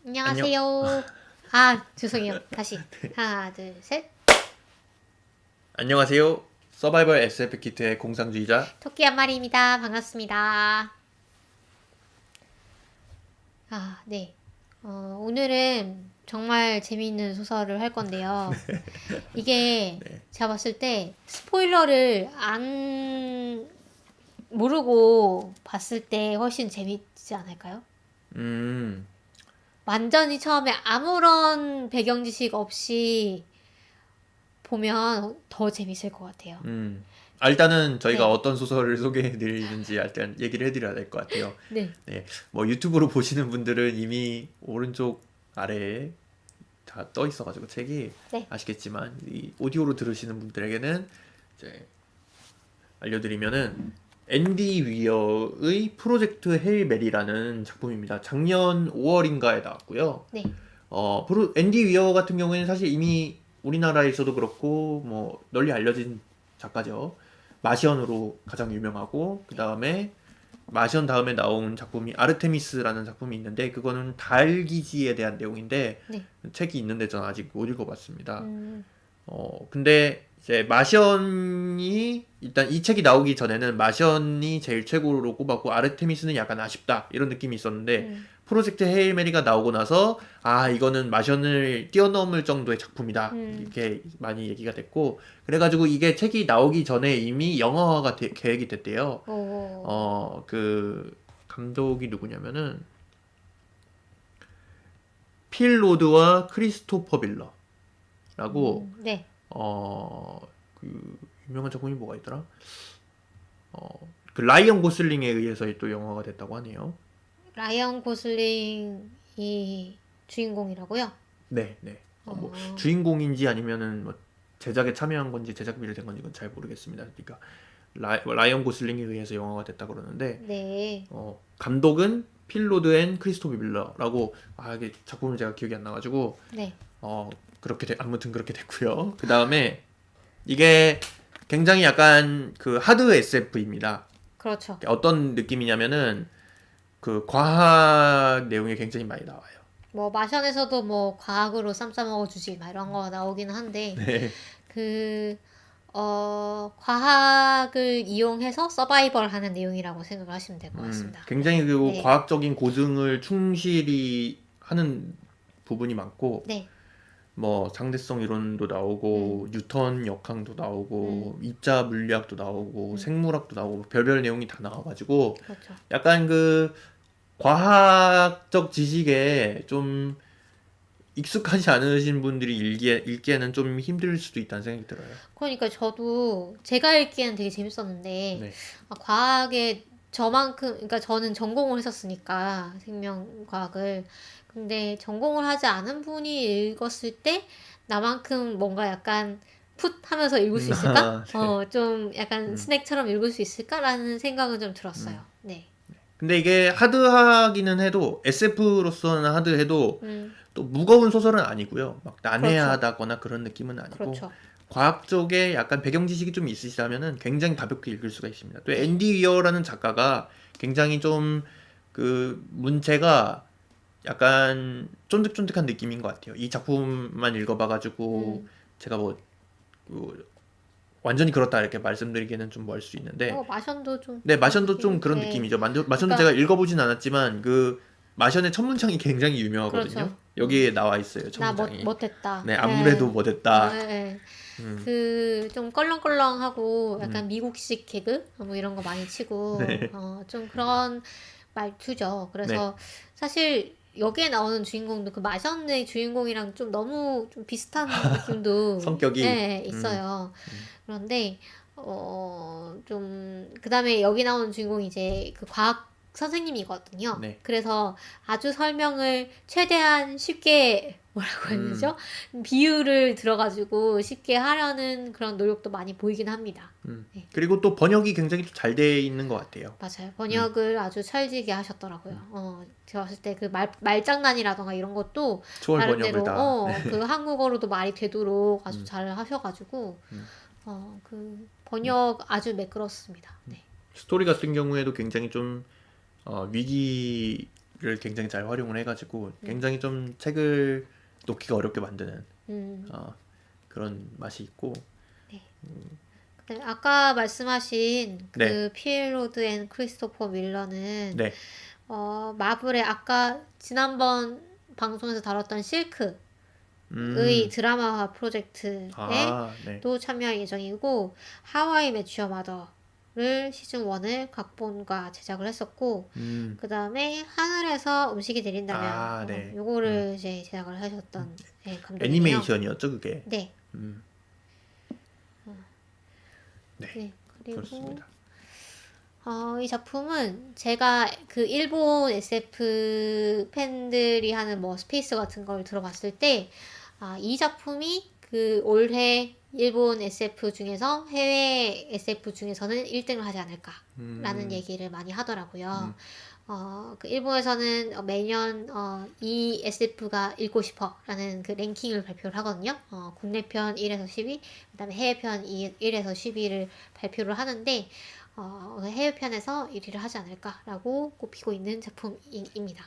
안녕. 안녕하세요. 아, 죄송해요. 다시. 하나, 둘, 셋. 안녕하세요. 서바이벌 SF 키트의 공상주의자. 토끼 한 마리입니다. 반갑습니다. 아, 네. 오늘은 정말 재미있는 소설을 할 건데요. 이게 네. 제가 봤을 때 스포일러를 안 모르고 봤을 때 훨씬 재밌지 않을까요? 음, 완전히 처음에 아무런 배경 지식 없이 보면 더 재밌을 것 같아요. 일단은 저희가 네. 어떤 소설을 소개해 드리는지 일단 얘기를 해드려야 될 것 같아요. 네. 네. 뭐 유튜브로 보시는 분들은 이미 오른쪽 아래에 다 떠 있어가지고 책이 네. 아시겠지만 이 오디오로 들으시는 분들에게는 이제 알려드리면은 앤디 위어의 프로젝트 헤일 메리라는 작품입니다. 작년 5월인가에 나왔고요. 네. 앤디 위어 같은 경우에는 사실 이미 우리나라에서도 그렇고 뭐 널리 알려진 작가죠. 마시언으로 가장 유명하고 그 다음에 마시언 다음에 나온 작품이 아르테미스라는 작품이 있는데 그거는 달 기지에 대한 내용인데 네. 책이 있는데 저는 아직 못 읽어봤습니다. 음, 근데 이제 마션이 일단 이 책이 나오기 전에는 마션이 제일 최고로 꼽았고 아르테미스는 약간 아쉽다 이런 느낌이 있었는데 음, 프로젝트 헤일 메리가 나오고 나서 이거는 마션을 뛰어넘을 정도의 작품이다 이렇게 많이 얘기가 됐고 그래가지고 이게 책이 나오기 전에 이미 영화화가 계획이 됐대요. 오, 그 감독이 누구냐면은 필 로드와 크리스토퍼 빌러라고 네. 그 유명한 작품이 뭐가 있더라? 그 라이언 고슬링에 의해서 또 영화가 됐다고 하네요. 라이언 고슬링이 주인공이라고요? 네, 네. 뭐 어, 주인공인지 아니면은 뭐 제작에 참여한 건지 제작비를 된 건지 잘 모르겠습니다. 그러니까 라이언 고슬링에 의해서 영화가 됐다 그러는데 네. 감독은 필로드 앤 크리스토퍼 빌러라고 이게 작품을 제가 기억이 안 나가지고 네. 아무튼 그렇게 됐고요. 그 다음에 이게 굉장히 약간 그 하드 SF입니다. 그렇죠. 어떤 느낌이냐면은 그 과학 내용이 굉장히 많이 나와요. 뭐 마션에서도 뭐 과학으로 쌈 싸먹어 주지 막 이런 거 나오긴 한데 네. 그 과학을 이용해서 서바이벌 하는 내용이라고 생각을 하시면 될 것 같습니다. 굉장히 그 네. 과학적인 고증을 충실히 하는 부분이 많고 네. 뭐 상대성 이론도 나오고 뉴턴 역학도 나오고 입자 물리학도 나오고 생물학도 나오고 별별 내용이 다 나와가지고 그렇죠. 약간 그 과학적 지식에 좀 익숙하지 않으신 분들이 읽기에는 좀 힘들 수도 있다는 생각이 들어요. 그러니까 저도 제가 읽기에는 되게 재밌었는데 네. 과학에 저만큼 그러니까 저는 전공을 했었으니까 생명과학을 근데 전공을 하지 않은 분이 읽었을 때 나만큼 뭔가 약간 풋 하면서 읽을 수 있을까? 네. 좀 약간 스낵처럼 읽을 수 있을까라는 생각은 좀 들었어요. 네. 근데 이게 하드하기는 해도 SF로서는 하드해도 음, 또 무거운 소설은 아니고요. 막 그렇죠. 난해하다거나 그런 느낌은 아니고 그렇죠. 과학 쪽에 약간 배경 지식이 좀 있으시다면은 굉장히 가볍게 읽을 수가 있습니다. 또 네. 앤디 위어라는 작가가 굉장히 좀 그 문체가 약간 쫀득쫀득한 느낌인 것 같아요. 이 작품만 읽어봐가지고 음. 제가 그 완전히 그렇다 이렇게 말씀드리기에는 좀 멀 수 있는데 마션도 좀 네 그런 마션도 좀 느낌이. 그런 네. 느낌이죠. 마션도 제가 그러니까 읽어보진 않았지만 그 마션의 첫 문장이 굉장히 유명하거든요. 그렇죠. 여기에 나와 있어요. 첫 나 문장이. 못했다. 네 아무래도 예. 못했다. 예. 음, 좀 껄렁껄렁하고 음, 약간 미국식 개그 뭐 이런 거 많이 치고 네, 좀 그런 말투죠. 네, 그래서 사실 여기에 나오는 주인공도 그 마션의 주인공이랑 좀 너무 좀 비슷한 느낌도 성격이 예, 있어요. 그런데 좀 그다음에 여기 나오는 주인공이 이제 그 과학 선생님이거든요. 네, 그래서 아주 설명을 최대한 쉽게 뭐라고 해야 음, 되죠? 비유를 들어가지고 쉽게 하려는 그런 노력도 많이 보이긴 합니다. 네, 그리고 또 번역이 굉장히 잘 돼 있는 것 같아요. 맞아요. 번역을 아주 찰지게 하셨더라고요. 제가 봤을 때 그 말장난이라던가 이런 것도 초월 번역을 나름대로, 다. 그 한국어로도 말이 되도록 아주 잘 하셔가지고, 그 번역 아주 매끄럽습니다. 네. 스토리 같은 경우에도 굉장히 좀 위기 굉장히 잘 활용을 해가지고 굉장히 좀 책을 놓기가 어렵게 만드는 음, 그런 맛이 있고. 네. 그다음에 아까 말씀하신 네, 그 피에로드 앤 크리스토퍼 밀러는 네, 마블의 아까 지난번 방송에서 다뤘던 실크의 음, 드라마화 프로젝트에 네, 또 참여할 예정이고 하와이 매치어 마더를 시즌 1을 각본과 제작을 했었고 그 다음에 하늘에서 음식이 내린다면 네, 요거를 이제 제작을 하셨던 감독이네요. 애니메이션이었죠, 그게. 네, 음, 네, 네. 그리고 그렇습니다. 이 작품은 제가 그 일본 SF 팬들이 하는 뭐 스페이스 같은 걸 들어봤을 때, 이 작품이 그 올해 일본 SF 중에서 해외 SF 중에서는 1등을 하지 않을까라는 얘기를 많이 하더라고요. 그 일본에서는 매년 이 SF가 읽고 싶어라는 그 랭킹을 발표를 하거든요. 국내편 1에서 10위, 그다음에 해외편 1에서 10위를 발표를 하는데 해외편에서 1위를 하지 않을까라고 꼽히고 있는 작품입니다.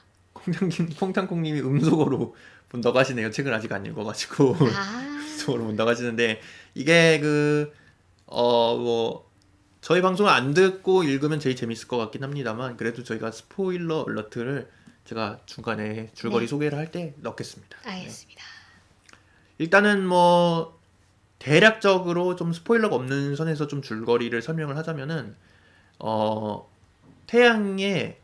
콩탕콩님이 음속어로 본다고 하시네요. 책을 아직 안 읽어가지고 아, 음속어로 본다고 하시는데 이게 뭐 저희 방송을 안 듣고 읽으면 제일 재밌을 것 같긴 합니다만 그래도 저희가 스포일러 얼러트를 제가 중간에 줄거리 네, 소개를 할 때 넣겠습니다. 네. 알겠습니다. 일단은 뭐 대략적으로 좀 스포일러가 없는 선에서 좀 줄거리를 설명을 하자면은 어 태양에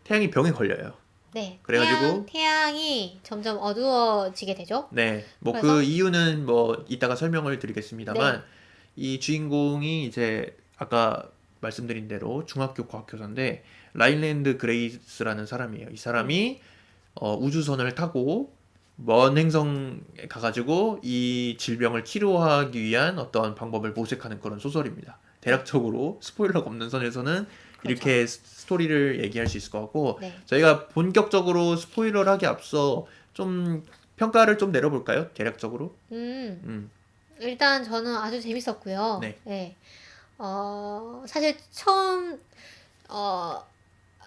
태양이 병에 걸려요. 네, 그래가지고 태양이 점점 어두워지게 되죠. 네, 뭐 그 그래서 이유는 뭐 이따가 설명을 드리겠습니다만 네, 이 주인공이 이제 아까 말씀드린 대로 중학교 과학교사인데 라일랜드 그레이스라는 사람이에요. 이 사람이 우주선을 타고 먼 행성에 가가지고 이 질병을 치료하기 위한 어떤 방법을 모색하는 그런 소설입니다. 네, 대략적으로 스포일러가 없는 선에서는 그렇죠. 이렇게 스토리를 얘기할 수 있을 것 같고 네, 저희가 본격적으로 스포일러를 하기 앞서 좀 평가를 좀 내려볼까요? 대략적으로? 음, 음, 일단 저는 아주 재밌었고요. 네, 네, 사실 처음 어,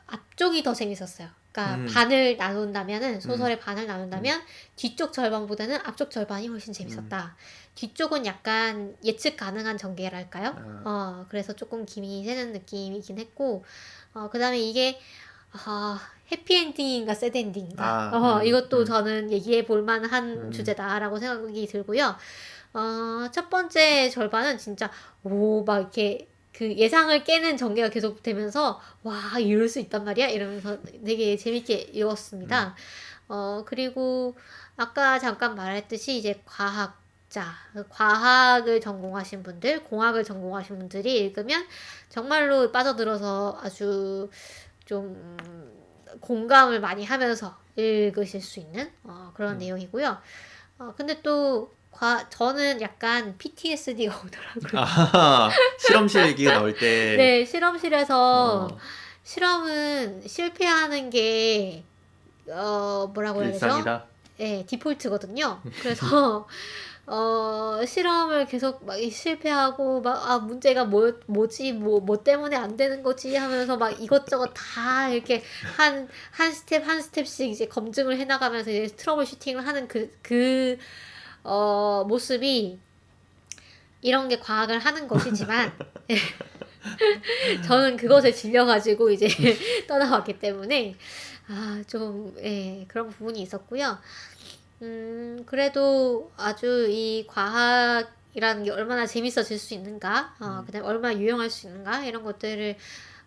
앞쪽이 더 재밌었어요. 그러니까 음, 반을 나눈다면은 음, 소설의 반을 음, 나눈다면 뒤쪽 절반보다는 앞쪽 절반이 훨씬 음, 재밌었다. 뒤쪽은 약간 예측 가능한 전개랄까요? 아, 그래서 조금 김이 새는 느낌이긴 했고, 그다음에 이게 해피엔딩인가 새드엔딩인가? 이것도 음, 저는 얘기해 볼 만한 음, 주제다라고 생각이 들고요. 첫 번째 절반은 진짜 막 이렇게 그 예상을 깨는 전개가 계속 되면서 와 이럴 수 있단 말이야 이러면서 되게 재밌게 읽었습니다. 그리고 아까 잠깐 말했듯이 이제 과학을 전공하신 분들, 공학을 전공하신 분들이 읽으면 정말로 빠져들어서 아주 좀 공감을 많이 하면서 읽으실 수 있는 그런 내용이고요. 근데 또 저는 약간 PTSD가 오더라고요. 실험실 얘기가 나올 때, 네, 실험실에서 어, 실험은 실패하는 게 뭐라고 해야 되죠? 일상이다. 네, 디폴트거든요. 그래서 실험을 계속 막 실패하고 문제가 뭐지 뭐 때문에 안 되는 거지 하면서 막 이것저것 다 이렇게 한 스텝 한 스텝씩 이제 검증을 해나가면서 이제 트러블 슈팅을 하는 모습이 이런 게 과학을 하는 것이지만 저는 그것에 질려가지고 이제 떠나왔기 때문에 좀 예, 그런 부분이 있었고요. 그래도 아주 이 과학이라는 게 얼마나 재밌어질 수 있는가, 그다음에 얼마나 유용할 수 있는가 이런 것들을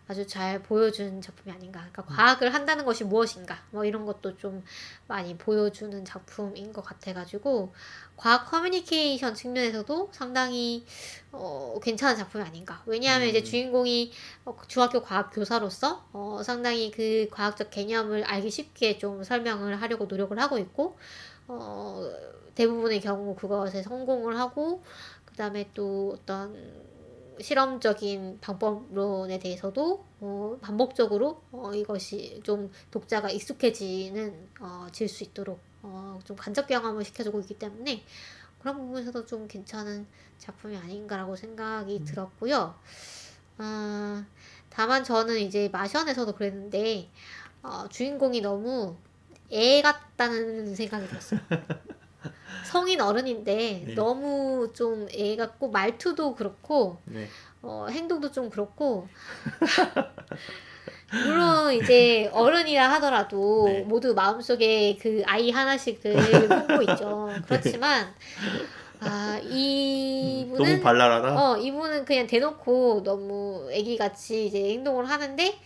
아주 잘 보여준 작품이 아닌가. 그러니까 과학을 한다는 것이 무엇인가, 뭐 이런 것도 좀 많이 보여주는 작품인 것 같아가지고 과학 커뮤니케이션 측면에서도 상당히 괜찮은 작품이 아닌가. 왜냐하면 이제 음, 주인공이 중학교 과학 교사로서 상당히 그 과학적 개념을 알기 쉽게 좀 설명을 하려고 노력을 하고 있고 어, 대부분의 경우 그것에 성공을 하고 그다음에 또 어떤 실험적인 방법론에 대해서도 반복적으로 이것이 좀 독자가 익숙해지는 질 수 있도록 좀 간접 경험을 시켜주고 있기 때문에 그런 부분에서도 좀 괜찮은 작품이 아닌가라고 생각이 들었고요. 다만 저는 이제 마션에서도 그랬는데 주인공이 너무 애 같다는 생각이 들었어요. 성인 어른인데 네. 너무 좀 애 같고 말투도 그렇고 네. 행동도 좀 그렇고 물론 이제 어른이라 하더라도 네. 모두 마음속에 그 아이 하나씩을 품고 있죠. 네. 그렇지만 너무 이분은 발랄하다. 이분은 그냥 대놓고 너무 애기같이 이제 행동을 하는데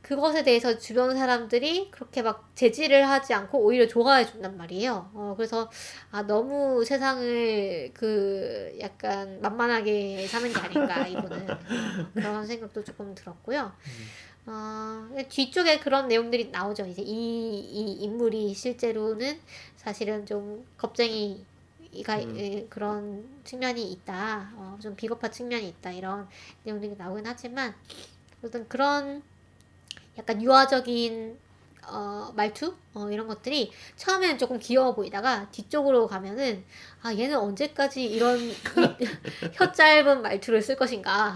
그것에 대해서 주변 사람들이 그렇게 막 제지를 하지 않고 오히려 좋아해 준단 말이에요. 그래서 너무 세상을 그 약간 만만하게 사는 게 아닌가 이분은 그런 생각도 조금 들었고요. 뒤쪽에 그런 내용들이 나오죠. 이제 이 인물이 실제로는 사실은 좀 겁쟁이가 그런 측면이 있다. 좀 비겁한 측면이 있다. 이런 내용들이 나오긴 하지만 어떤 그런 약간 유아적인 말투 이런 것들이 처음에는 조금 귀여워 보이다가 뒤쪽으로 가면은 얘는 언제까지 이런 혀 짧은 말투를 쓸 것인가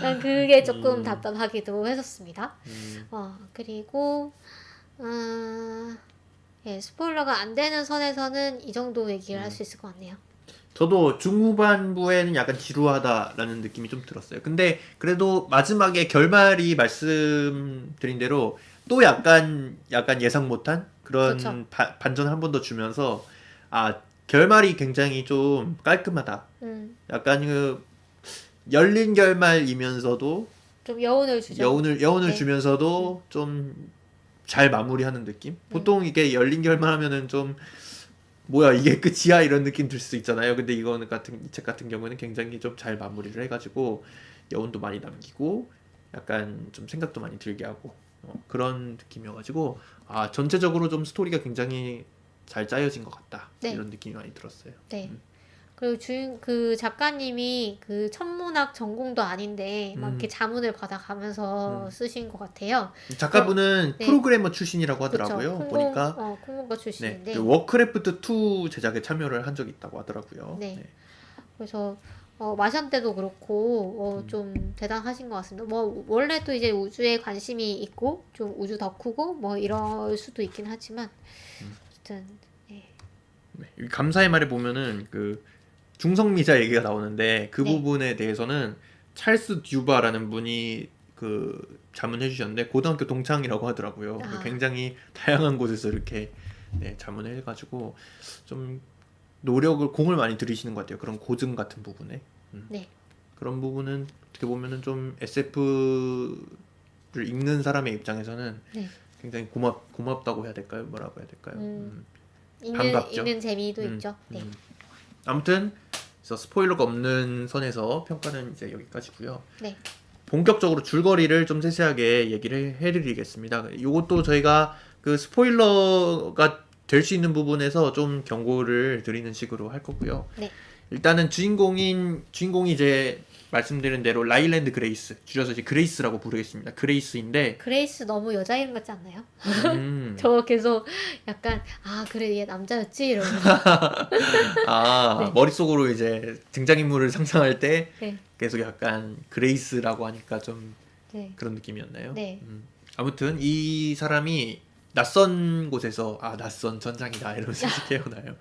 난 그게 조금 답답하기도 했었습니다. 음, 그리고 예, 스포일러가 안 되는 선에서는 이 정도 얘기를 할 수 있을 것 같네요. 저도 중후반부에는 약간 지루하다라는 느낌이 좀 들었어요. 근데 그래도 마지막에 결말이 말씀드린 대로 또 약간 예상 못한 그렇죠. 그런 반전을 한 번 더 주면서 결말이 굉장히 좀 깔끔하다. 음, 약간 그 열린 결말이면서도 좀 여운을 주죠. 여운을 네. 주면서도 좀 잘 마무리하는 느낌? 보통 이게 열린 결말하면은 좀 뭐야 이게 끝이야 이런 느낌 들 수 있잖아요. 근데 이거는 이 책 같은 경우는 굉장히 좀 잘 마무리를 해가지고 여운도 많이 남기고 약간 좀 생각도 많이 들게 하고 그런 느낌이어가지고 전체적으로 좀 스토리가 굉장히 잘 짜여진 것 같다 네. 이런 느낌이 많이 들었어요. 네. 그리고 그 작가님이 그 천문학 전공도 아닌데 막 이렇게 음, 자문을 받아가면서 음. 쓰신 것 같아요. 작가분은 네. 프로그래머 출신이라고 그쵸. 하더라고요. 보니까 콩공과 네, 출신인데 그 워크래프트 2 제작에 참여를 한 적이 있다고 하더라고요. 네. 네. 그래서 마션 때도 그렇고 좀 대단하신 것 같습니다. 뭐 원래도 이제 우주에 관심이 있고 좀 우주 덕후고 뭐 이럴 수도 있긴 하지만 어쨌든 네. 네. 이 감사의 말에 보면은 그 중성미자 얘기가 나오는데 그 네. 부분에 대해서는 찰스 듀바라는 분이 그 자문해 주셨는데 고등학교 동창이라고 하더라고요. 굉장히 다양한 곳에서 이렇게 자문해 가지고 좀 공을 많이 들이시는 것 같아요. 그런 고증 같은 부분에. 네. 그런 부분은 어떻게 보면은 좀 SF를 읽는 사람의 입장에서는 네. 굉장히 고맙다고 해야 될까요? 뭐라고 해야 될까요? 반갑죠. 읽는 재미도 음, 있죠. 네. 아무튼 그래서 스포일러가 없는 선에서 평가는 이제 여기까지고요. 네. 본격적으로 줄거리를 좀 세세하게 얘기를 해드리겠습니다. 이것도 저희가 그 스포일러가 될 수 있는 부분에서 좀 경고를 드리는 식으로 할 거고요. 네. 일단은 주인공이 이제 말씀드린 대로 라일랜드 그레이스, 줄여서 이제 그레이스라고 부르겠습니다. 그레이스인데 그레이스 너무 여자 이름 같지 않나요? 음, 저 계속 약간 그래 얘 남자였지 이러면서 네. 머릿속으로 이제 등장인물을 상상할 때 네. 계속 약간 그레이스라고 하니까 좀 네. 그런 느낌이었나요? 네. 아무튼 이 사람이 낯선 곳에서 낯선 전장이다 이러면서 깨어나요.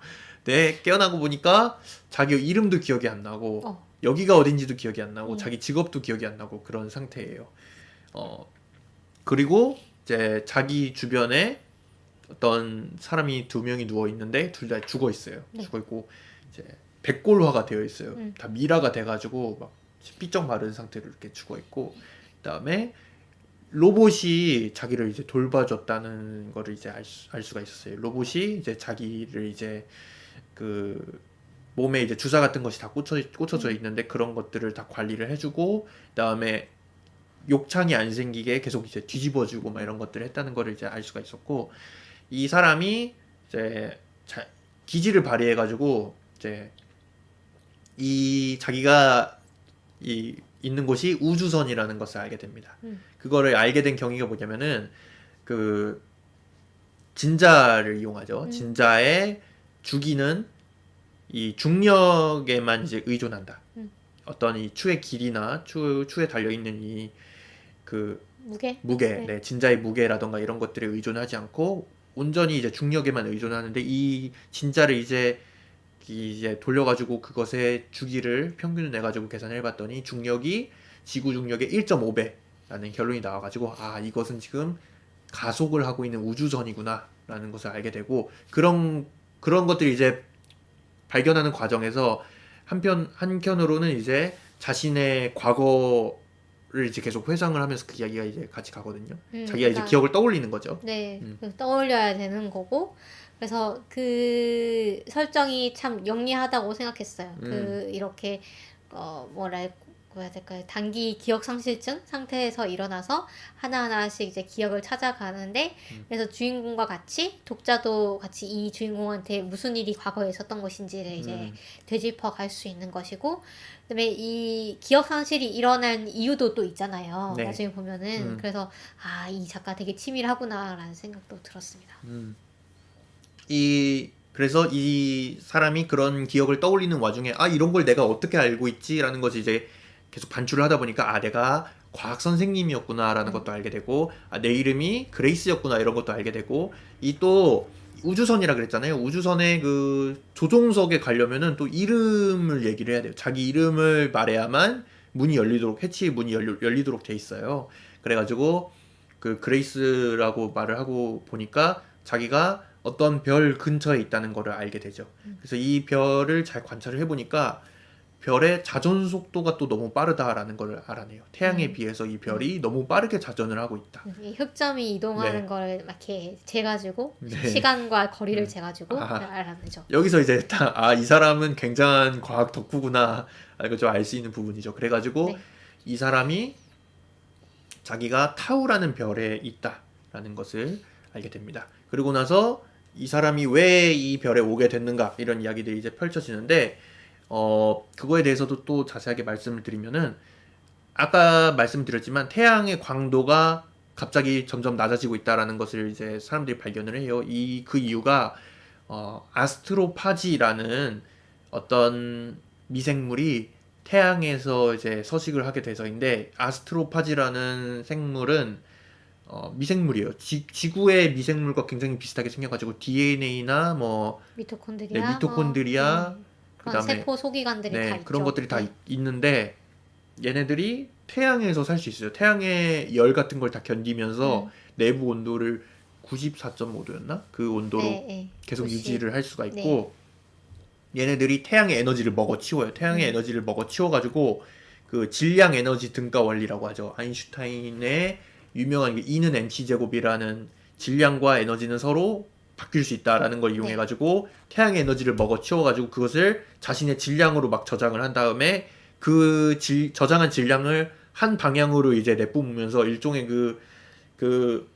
네, 깨어나고 보니까 자기 이름도 기억이 안 나고 여기가 어딘지도 기억이 안 나고 자기 직업도 기억이 안 나고 그런 상태예요. 그리고 이제 자기 주변에 어떤 사람이 2명이 누워 있는데 둘 다 죽어 있어요. 네. 죽어 있고 이제 백골화가 되어 있어요. 음. 다 미라가 돼가지고 막 삐쩍 마른 상태로 이렇게 죽어 있고 그다음에 로봇이 자기를 이제 돌봐줬다는 거를 이제 알 수가 있었어요. 로봇이 이제 자기를 이제 그 몸에 이제 주사 같은 것이 다 꽂혀져 있는데 그런 것들을 다 관리를 해주고 그다음에 욕창이 안 생기게 계속 이제 뒤집어주고 막 이런 것들을 했다는 거를 이제 알 수가 있었고 이 사람이 이제 기지를 발휘해가지고 이제 이 자기가 있는 곳이 우주선이라는 것을 알게 됩니다. 그거를 알게 된 경위가 뭐냐면은 그 진자를 이용하죠. 진자에 죽이는 이 중력에만 이제 의존한다. 어떤 이 추의 길이나 추에 달려 있는 이 그 무게, 네. 네, 진자의 무게라던가 이런 것들에 의존하지 않고 온전히 이제 중력에만 의존하는데 이 진자를 이제 돌려가지고 그것의 주기를 평균을 내가지고 계산을 해봤더니 중력이 지구 중력의 1.5배라는 결론이 나와가지고 아 이것은 지금 가속을 하고 있는 우주선이구나라는 것을 알게 되고 그런 것들이 이제 발견하는 과정에서 한편으로는 이제 자신의 과거를 이제 계속 회상을 하면서 그 이야기가 이제 같이 가거든요. 자기가 이제 그러니까 기억을 떠올리는 거죠. 네, 음. 떠올려야 되는 거고, 그래서 그 설정이 참 영리하다고 생각했어요. 이렇게, 뭐랄까 해야 될까요? 단기 기억 상실증 상태에서 일어나서 하나하나씩 이제 기억을 찾아가는데, 그래서 주인공과 같이, 독자도 같이 이 주인공한테 무슨 일이 과거에 있었던 것인지를 이제 되짚어 갈 수 있는 것이고, 그다음에 이 기억 상실이 일어난 이유도 또 있잖아요. 네. 나중에 보면은. 그래서 아, 이 작가 되게 치밀하구나라는 생각도 들었습니다. 그래서 이 사람이 그런 기억을 떠올리는 와중에 아 이런 걸 내가 어떻게 알고 있지라는 것이 이제 계속 반출을 하다 보니까 아 내가 과학 선생님이었구나라는 것도 알게 되고 아 내 이름이 그레이스였구나 이런 것도 알게 되고 이 또 우주선이라 그랬잖아요. 우주선의 그 조종석에 가려면은 또 이름을 얘기를 해야 돼요. 자기 이름을 말해야만 문이 열리도록 해치 문이 열리도록 돼 있어요. 그래가지고 그 그레이스라고 말을 하고 보니까 자기가 어떤 별 근처에 있다는 거를 알게 되죠. 그래서 이 별을 잘 관찰을 해보니까 별의 자전 속도가 또 너무 빠르다라는 걸 알아내요. 태양에 비해서 이 별이 너무 빠르게 자전을 하고 있다. 이 흑점이 이동하는 네. 걸 막 이렇게 재가지고 네. 시간과 거리를 재가지고 아. 알아내죠. 여기서 이제 이 사람은 굉장한 과학 덕후구나. 이거 좀 알 수 있는 부분이죠. 그래가지고 네. 이 사람이 자기가 타우라는 별에 있다라는 것을 알게 됩니다. 그리고 나서 이 사람이 왜 이 별에 오게 됐는가 이런 이야기들이 이제 펼쳐지는데 그거에 대해서도 또 자세하게 말씀을 드리면은 아까 말씀드렸지만 태양의 광도가 갑자기 점점 낮아지고 있다라는 것을 이제 사람들이 발견을 해요. 그 이유가 아스트로파지라는 어떤 미생물이 태양에서 이제 서식을 하게 돼서인데 아스트로파지라는 생물은 미생물이에요. 지구의 미생물과 굉장히 비슷하게 생겨가지고 DNA나 뭐 미토콘드리아, 네, 미토콘드리아, 그런 그다음에 세포 소기관들이 다 있죠. 그런 것들이 다 네. 있는데 얘네들이 태양에서 살 수 있어요. 태양의 열 같은 걸 다 견디면서 내부 온도를 94.5도였나? 그 온도로 네, 계속 90. 유지를 할 수가 있고 얘네들이 태양의 에너지를 먹어치워요. 태양의 에너지를 먹어치워가지고 그 질량 에너지 등가 원리라고 하죠. 아인슈타인의 유명한 E는 mc 제곱이라는 질량과 에너지는 서로 바뀔 수 있다라는 걸 이용해가지고 태양의 에너지를 먹어치워가지고 그것을 자신의 질량으로 막 저장을 한 다음에 그 저장한 질량을 한 방향으로 이제 내뿜으면서 일종의 그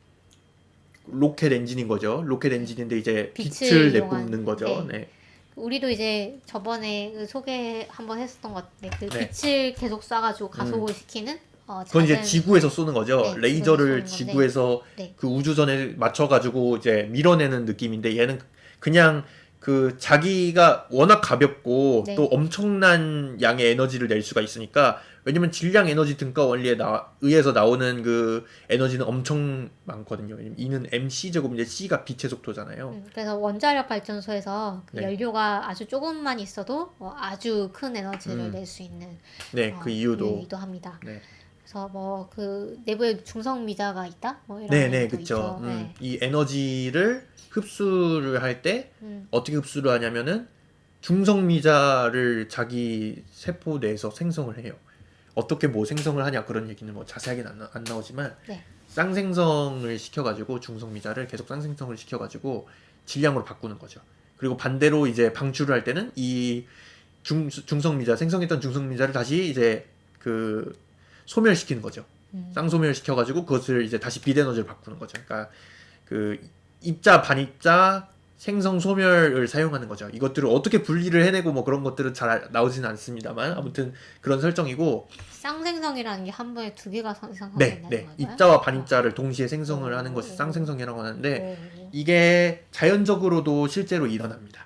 로켓 엔진인 거죠. 로켓 엔진인데 이제 빛을 내뿜는 거죠. 네. 우리도 이제 저번에 그 소개 한번 했었던 것 같은데 그 네. 빛을 계속 쏴가지고 가속을 시키는 그건 이제 지구에서 쏘는 거죠. 네, 레이저를 지구에서 쏘는 지구에서 네. 그 우주선에 맞춰가지고 이제 밀어내는 느낌인데 얘는 그냥 그 자기가 워낙 가볍고 네. 또 엄청난 양의 에너지를 낼 수가 있으니까 왜냐면 질량 에너지 등가 원리에 의해서 나오는 그 에너지는 엄청 많거든요. 왜냐면 E는 mc 제곱인데 C가 빛의 속도잖아요. 그래서 원자력 발전소에서 그 네. 연료가 아주 조금만 있어도 아주 큰 에너지를 낼 수 있는 그 이유도 이유도 합니다. 네. 그래서 뭐 그 내부에 중성 미자가 있다, 뭐 이런 네네 것도 그쵸. 있죠. 네. 이 에너지를 흡수를 할 때 어떻게 흡수를 하냐면은 중성미자를 자기 세포 내에서 생성을 해요. 어떻게 뭐 생성을 하냐 그런 얘기는 뭐 자세하게는 안 나오지만 네. 쌍생성을 시켜가지고 중성미자를 계속 쌍생성을 시켜가지고 질량으로 바꾸는 거죠. 그리고 반대로 이제 방출을 할 때는 이 중성미자 생성했던 중성미자를 다시 이제 그 소멸시키는 거죠. 쌍소멸시켜가지고 그것을 이제 다시 빛에너지를 바꾸는 거죠. 그러니까 그 입자 반입자 생성 소멸을 사용하는 거죠. 이것들을 어떻게 분리를 해내고 뭐 그런 것들은 잘 나오지는 않습니다만 아무튼 그런 설정이고 쌍생성이라는 게 한 번에 두 개가 생성하는 네. 건가요? 입자와 반입자를 동시에 생성을 하는 것이 쌍생성이라고 하는데 이게 자연적으로도 실제로 일어납니다.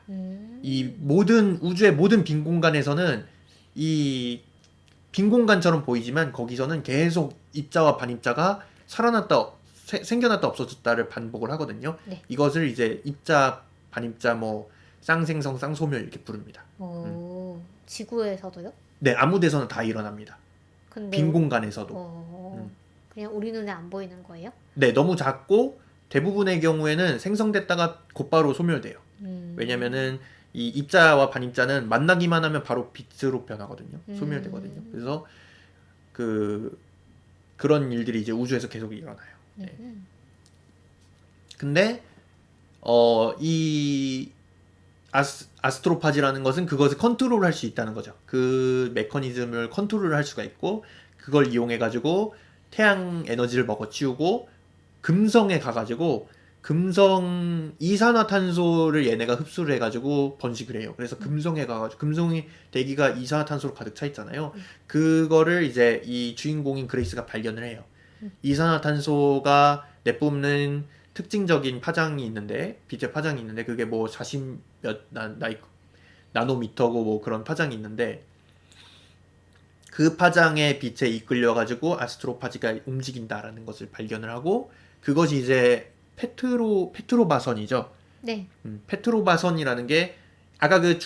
이 모든 우주의 모든 빈 공간에서는 이 빈 공간처럼 보이지만 거기서는 계속 입자와 반입자가 생겨났다 없어졌다를 반복을 하거든요. 네. 이것을 이제 입자, 반입자, 뭐 쌍생성, 쌍소멸 이렇게 부릅니다. 지구에서도요? 네, 아무 데서나 다 일어납니다. 근데 빈 공간에서도. 그냥 우리 눈에 안 보이는 거예요? 네, 너무 작고 대부분의 경우에는 생성됐다가 곧바로 소멸돼요. 왜냐면은 이 입자와 반입자는 만나기만 하면 바로 빛으로 변하거든요. 소멸되거든요. 그래서 그런 일들이 이제 우주에서 계속 일어나요. 네. 근데 이 아스트로파지라는 것은 그것을 컨트롤할 수 있다는 거죠. 그 메커니즘을 컨트롤할 수가 있고 그걸 이용해 가지고 태양 에너지를 먹어치우고 금성에 가가지고 금성 이산화탄소를 얘네가 흡수를 해가지고 번식을 해요. 그래서 금성에 가가지고 금성이 대기가 이산화탄소로 가득 차 있잖아요. 그거를 이제 이 주인공인 그레이스가 발견을 해요. 이산화탄소가 내뿜는 특징적인 파장이 있는데 빛의 파장이 있는데 그게 뭐 40몇 나노미터고 뭐 그런 파장이 있는데 그 파장의 빛에 이끌려가지고 아스트로파지가 움직인다라는 것을 발견을 하고 그것이 이제 페트로바선이죠. 네. 페트로바선이라는 게 아까 그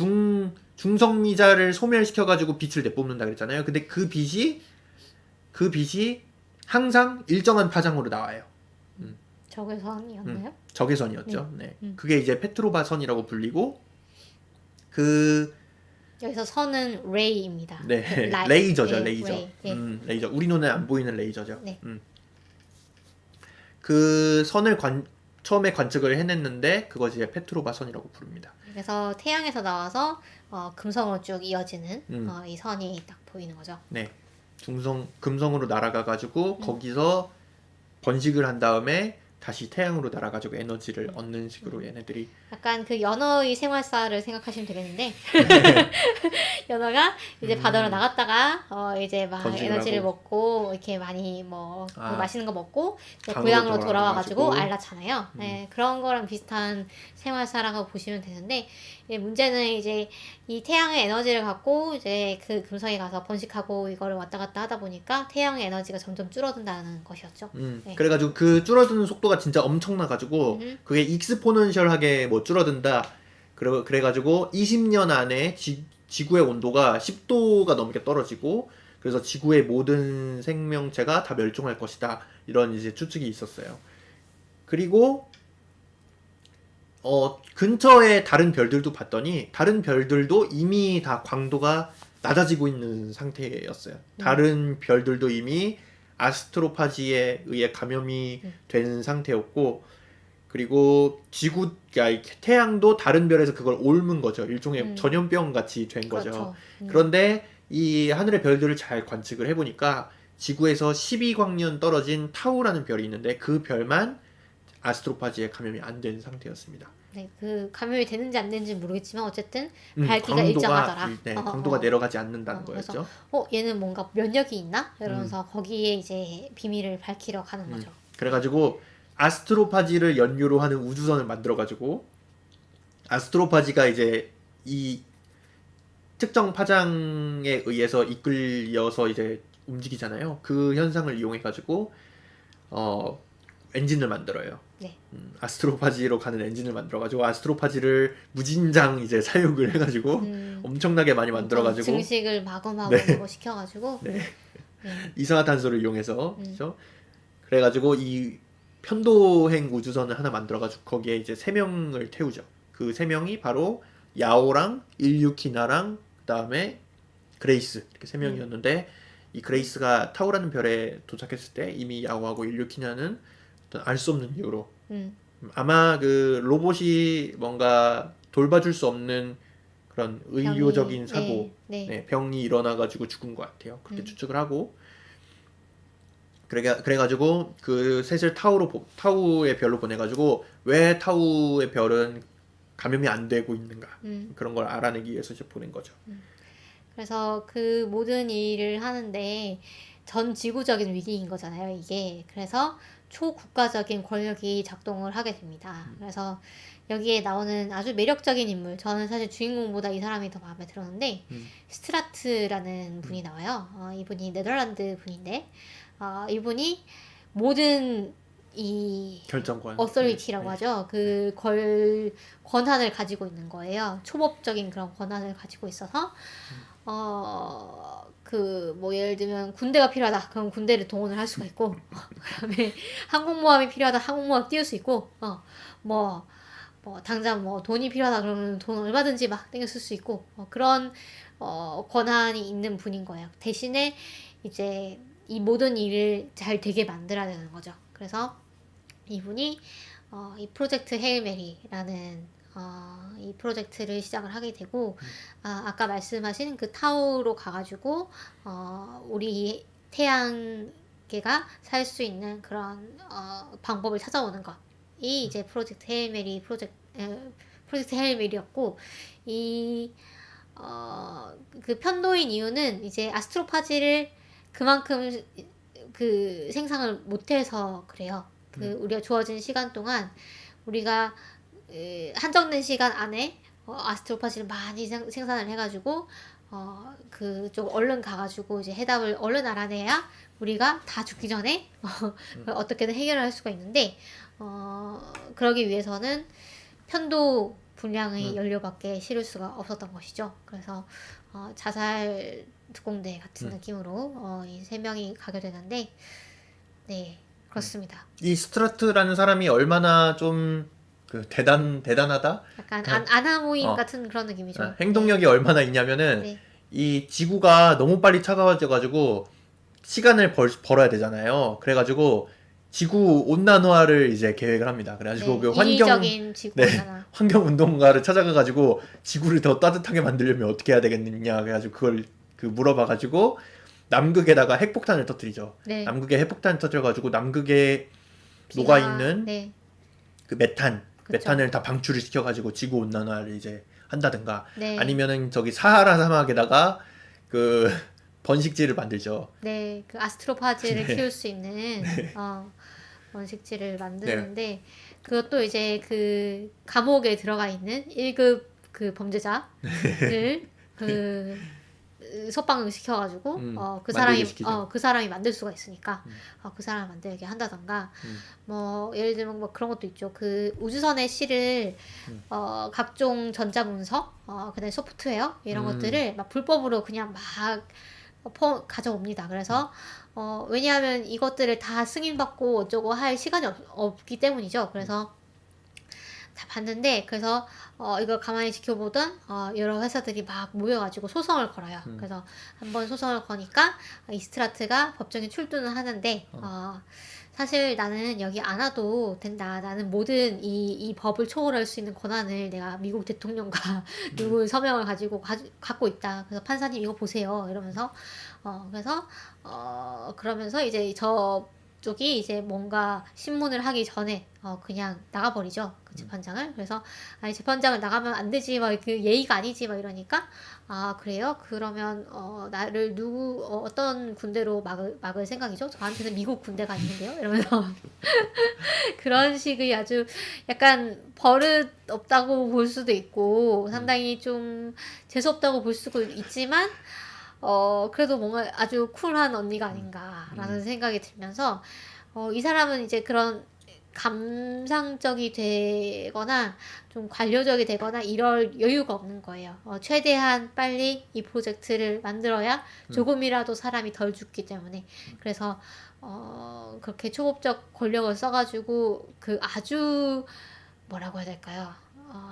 중성미자를 소멸시켜가지고 빛을 내뿜는다 그랬잖아요. 근데 그 빛이 항상 일정한 파장으로 나와요. 적외선이었나요? 적외선이었죠. 네. 그게 이제 페트로바선이라고 불리고 여기서 선은 레이입니다. 네, 레이저죠, 네, 레이저. 레이. 네. 레이저. 우리 눈에 안 보이는 레이저죠. 네. 그 선을 처음에 관측을 해냈는데 그것이 이제 페트로바선이라고 부릅니다. 그래서 태양에서 나와서 금성으로 쭉 이어지는 이 선이 딱 보이는 거죠. 네, 금성으로 날아가가지고 거기서 번식을 한 다음에 다시 태양으로 날아가지고 에너지를 얻는 식으로 얘네들이 약간 그 연어의 생활사를 생각하시면 되겠는데 연어가 이제 바다로 나갔다가 이제 막 에너지를 먹고 이렇게 많이 뭐 맛있는 거 먹고 이제 고향으로 돌아와가지고 알낳잖아요. 네, 그런 거랑 비슷한 생활사라고 보시면 되는데 문제는 이제 이 태양의 에너지를 갖고 이제 그 금성에 가서 번식하고 이거를 왔다 갔다 하다 보니까 태양의 에너지가 점점 줄어든다는 것이었죠. 네. 그래가지고 그 줄어드는 속도가 진짜 엄청나가지고 그게 익스포넨셜하게 뭐 줄어든다. 그래가지고 20년 안에 지구의 온도가 10도가 넘게 떨어지고 그래서 지구의 모든 생명체가 다 멸종할 것이다. 이런 이제 추측이 있었어요. 그리고 근처에 다른 별들도 봤더니 다른 별들도 이미 다 광도가 낮아지고 있는 상태였어요. 다른 별들도 이미 아스트로파지에 의해 감염이 된 상태였고 그리고 태양도 다른 별에서 그걸 옮은 거죠. 일종의 전염병 같이 된 거죠. 그렇죠. 그런데 이 하늘의 별들을 잘 관측을 해보니까 지구에서 12광년 떨어진 타우라는 별이 있는데 그 별만 아스트로파지에 감염이 안 된 상태였습니다. 네, 그 감염이 되는지 안 되는지 모르겠지만 어쨌든 밝기가 일정하더라. 네, 광도가 내려가지 않는다는 거였죠. 그래서 얘는 뭔가 면역이 있나? 이러면서 거기에 이제 비밀을 밝히러 가는 거죠. 그래가지고 아스트로파지를 연료로 하는 우주선을 만들어가지고 아스트로파지가 이제 이 특정 파장에 의해서 이끌려서 이제 움직이잖아요. 그 현상을 이용해가지고 엔진을 만들어요. 네. 아스트로파지로 가는 엔진을 만들어가지고 아스트로파지를 무진장 이제 사육을 해가지고 엄청나게 많이 만들어가지고 증식을 마구마구 시켜가지고 이산화탄소를 이용해서 그렇죠? 그래가지고 이 편도행 우주선을 하나 만들어가지고 거기에 이제 3명을 태우죠. 그 3명이 바로 야오랑 일유키나랑 그다음에 그레이스 이렇게 3명이었는데 이 그레이스가 타우라는 별에 도착했을 때 이미 야오하고 일유키나는 알 수 없는 이유로 아마 그 로봇이 뭔가 돌봐줄 수 없는 그런 의료적인 사고 병이 일어나가지고 죽은 것 같아요. 그렇게 추측을 하고 그래가지고 그 셋을 타우의 별로 보내가지고 왜 타우의 별은 감염이 안 되고 있는가 그런 걸 알아내기 위해서 이제 보낸 거죠. 그래서 그 모든 일을 하는데 전 지구적인 위기인 거잖아요, 이게. 그래서 초국가적인 권력이 작동을 하게 됩니다. 그래서 여기에 나오는 아주 매력적인 인물, 저는 사실 주인공보다 이 사람이 더 마음에 들었는데 스트라트라는 분이 나와요. 이분이 네덜란드 분인데 이분이 모든 이 결정권. 어서리티라고 네. 하죠. 권한을 가지고 있는 거예요. 초법적인 그런 권한을 가지고 있어서 뭐 예를 들면 군대가 필요하다. 그럼 군대를 동원을 할 수가 있고 그다음에 항공모함이 필요하다. 항공모함 띄울 수 있고 뭐 당장 뭐 돈이 필요하다 그러면 돈 얼마든지 막 땡겨 쓸 수 있고 그런 권한이 있는 분인 거예요. 대신에 이제 이 모든 일을 잘 되게 만들어야 되는 거죠. 그래서 이분이 이 프로젝트 헤일 메리라는 이 프로젝트를 시작을 하게 되고 아까 말씀하신 그 타우로 가가지고 우리 태양계가 살 수 있는 그런 방법을 찾아오는 것이 이제 프로젝트 헤일 메리 프로젝트 헤일 메리였고 그 편도인 이유는 이제 아스트로파지를 그만큼 그 생산을 못해서 그래요. 우리가 주어진 시간 동안 우리가 한정된 시간 안에 아스트로파지를 많이 생산을 해가지고 그쪽 얼른 가가지고 이제 해답을 얼른 알아내야 우리가 다 죽기 전에 어떻게든 해결을 할 수가 있는데 그러기 위해서는 편도 분량의 연료밖에 실을 수가 없었던 것이죠. 그래서 자살 특공대 같은 느낌으로 이 세 명이 가게 되는데 네 그렇습니다. 이 스트라트라는 사람이 얼마나 좀 그 대단하다? 약간 아나무인 어. 같은 그런 느낌이죠. 행동력이 얼마나 있냐면은 네. 이 지구가 너무 빨리 차가워져가지고 시간을 벌어야 되잖아요. 그래가지고 지구 온난화를 이제 계획을 합니다. 그래가지고 그 인위적인 지구 네, 온난화. 환경 운동가를 찾아가가지고 지구를 더 따뜻하게 만들려면 어떻게 해야 되겠느냐 그래가지고 그걸 물어봐가지고 남극에다가 핵폭탄을 터뜨리죠. 네. 남극에 핵폭탄을 터뜨려가지고 남극에 녹아 있는 네. 그 메탄을 그쵸. 다 방출을 시켜가지고 지구 온난화를 이제 한다든가 네. 아니면은 저기 사하라 사막에다가 그 번식지를 만들죠. 네, 그 아스트로파지를 네. 키울 수 있는 번식지를 만드는데 그것도 이제 그 감옥에 들어가 있는 1급 그 범죄자를 그 석방을 시켜가지고 그 사람이 만들게 시키죠. 그 사람이 만들 수가 있으니까 그 사람을 만들게 한다던가 뭐 예를 들면 뭐 그런 것도 있죠. 그 우주선의 실을 각종 전자문서 그다음에 소프트웨어 이런 것들을 막 불법으로 그냥 막 가져옵니다. 그래서 왜냐하면 이것들을 다 승인받고 어쩌고 할 시간이 없기 때문이죠. 그래서 다 봤는데 그래서 이걸 가만히 지켜보던 여러 회사들이 막 모여가지고 소송을 걸어요. 그래서 한번 소송을 거니까 이스트라트가 법정에 출두는 하는데 사실 나는 여기 안 와도 된다. 나는 모든 이 법을 초월할 수 있는 권한을 내가 미국 대통령과 누구 서명을 갖고 있다. 그래서 판사님 이거 보세요. 이러면서 그래서 그러면서 이제 저쪽이 이제 뭔가 신문을 하기 전에 그냥 나가버리죠. 그 재판장을. 그래서 아니 재판장을 나가면 안 되지. 막 그 예의가 아니지. 막 이러니까 그래요? 그러면 나를 어떤 군대로 막을 생각이죠? 저한테는 미국 군대가 있는데요? 이러면서 그런 식의 아주 약간 버릇 없다고 볼 수도 있고 상당히 좀 재수없다고 볼 수도 있지만 그래도 뭔가 아주 쿨한 언니가 아닌가라는 생각이 들면서 이 사람은 이제 그런 감상적이 되거나 좀 관료적이 되거나 이럴 여유가 없는 거예요. 최대한 빨리 이 프로젝트를 만들어야 조금이라도 사람이 덜 죽기 때문에 그래서 그렇게 초법적 권력을 써가지고 그 아주 뭐라고 해야 될까요?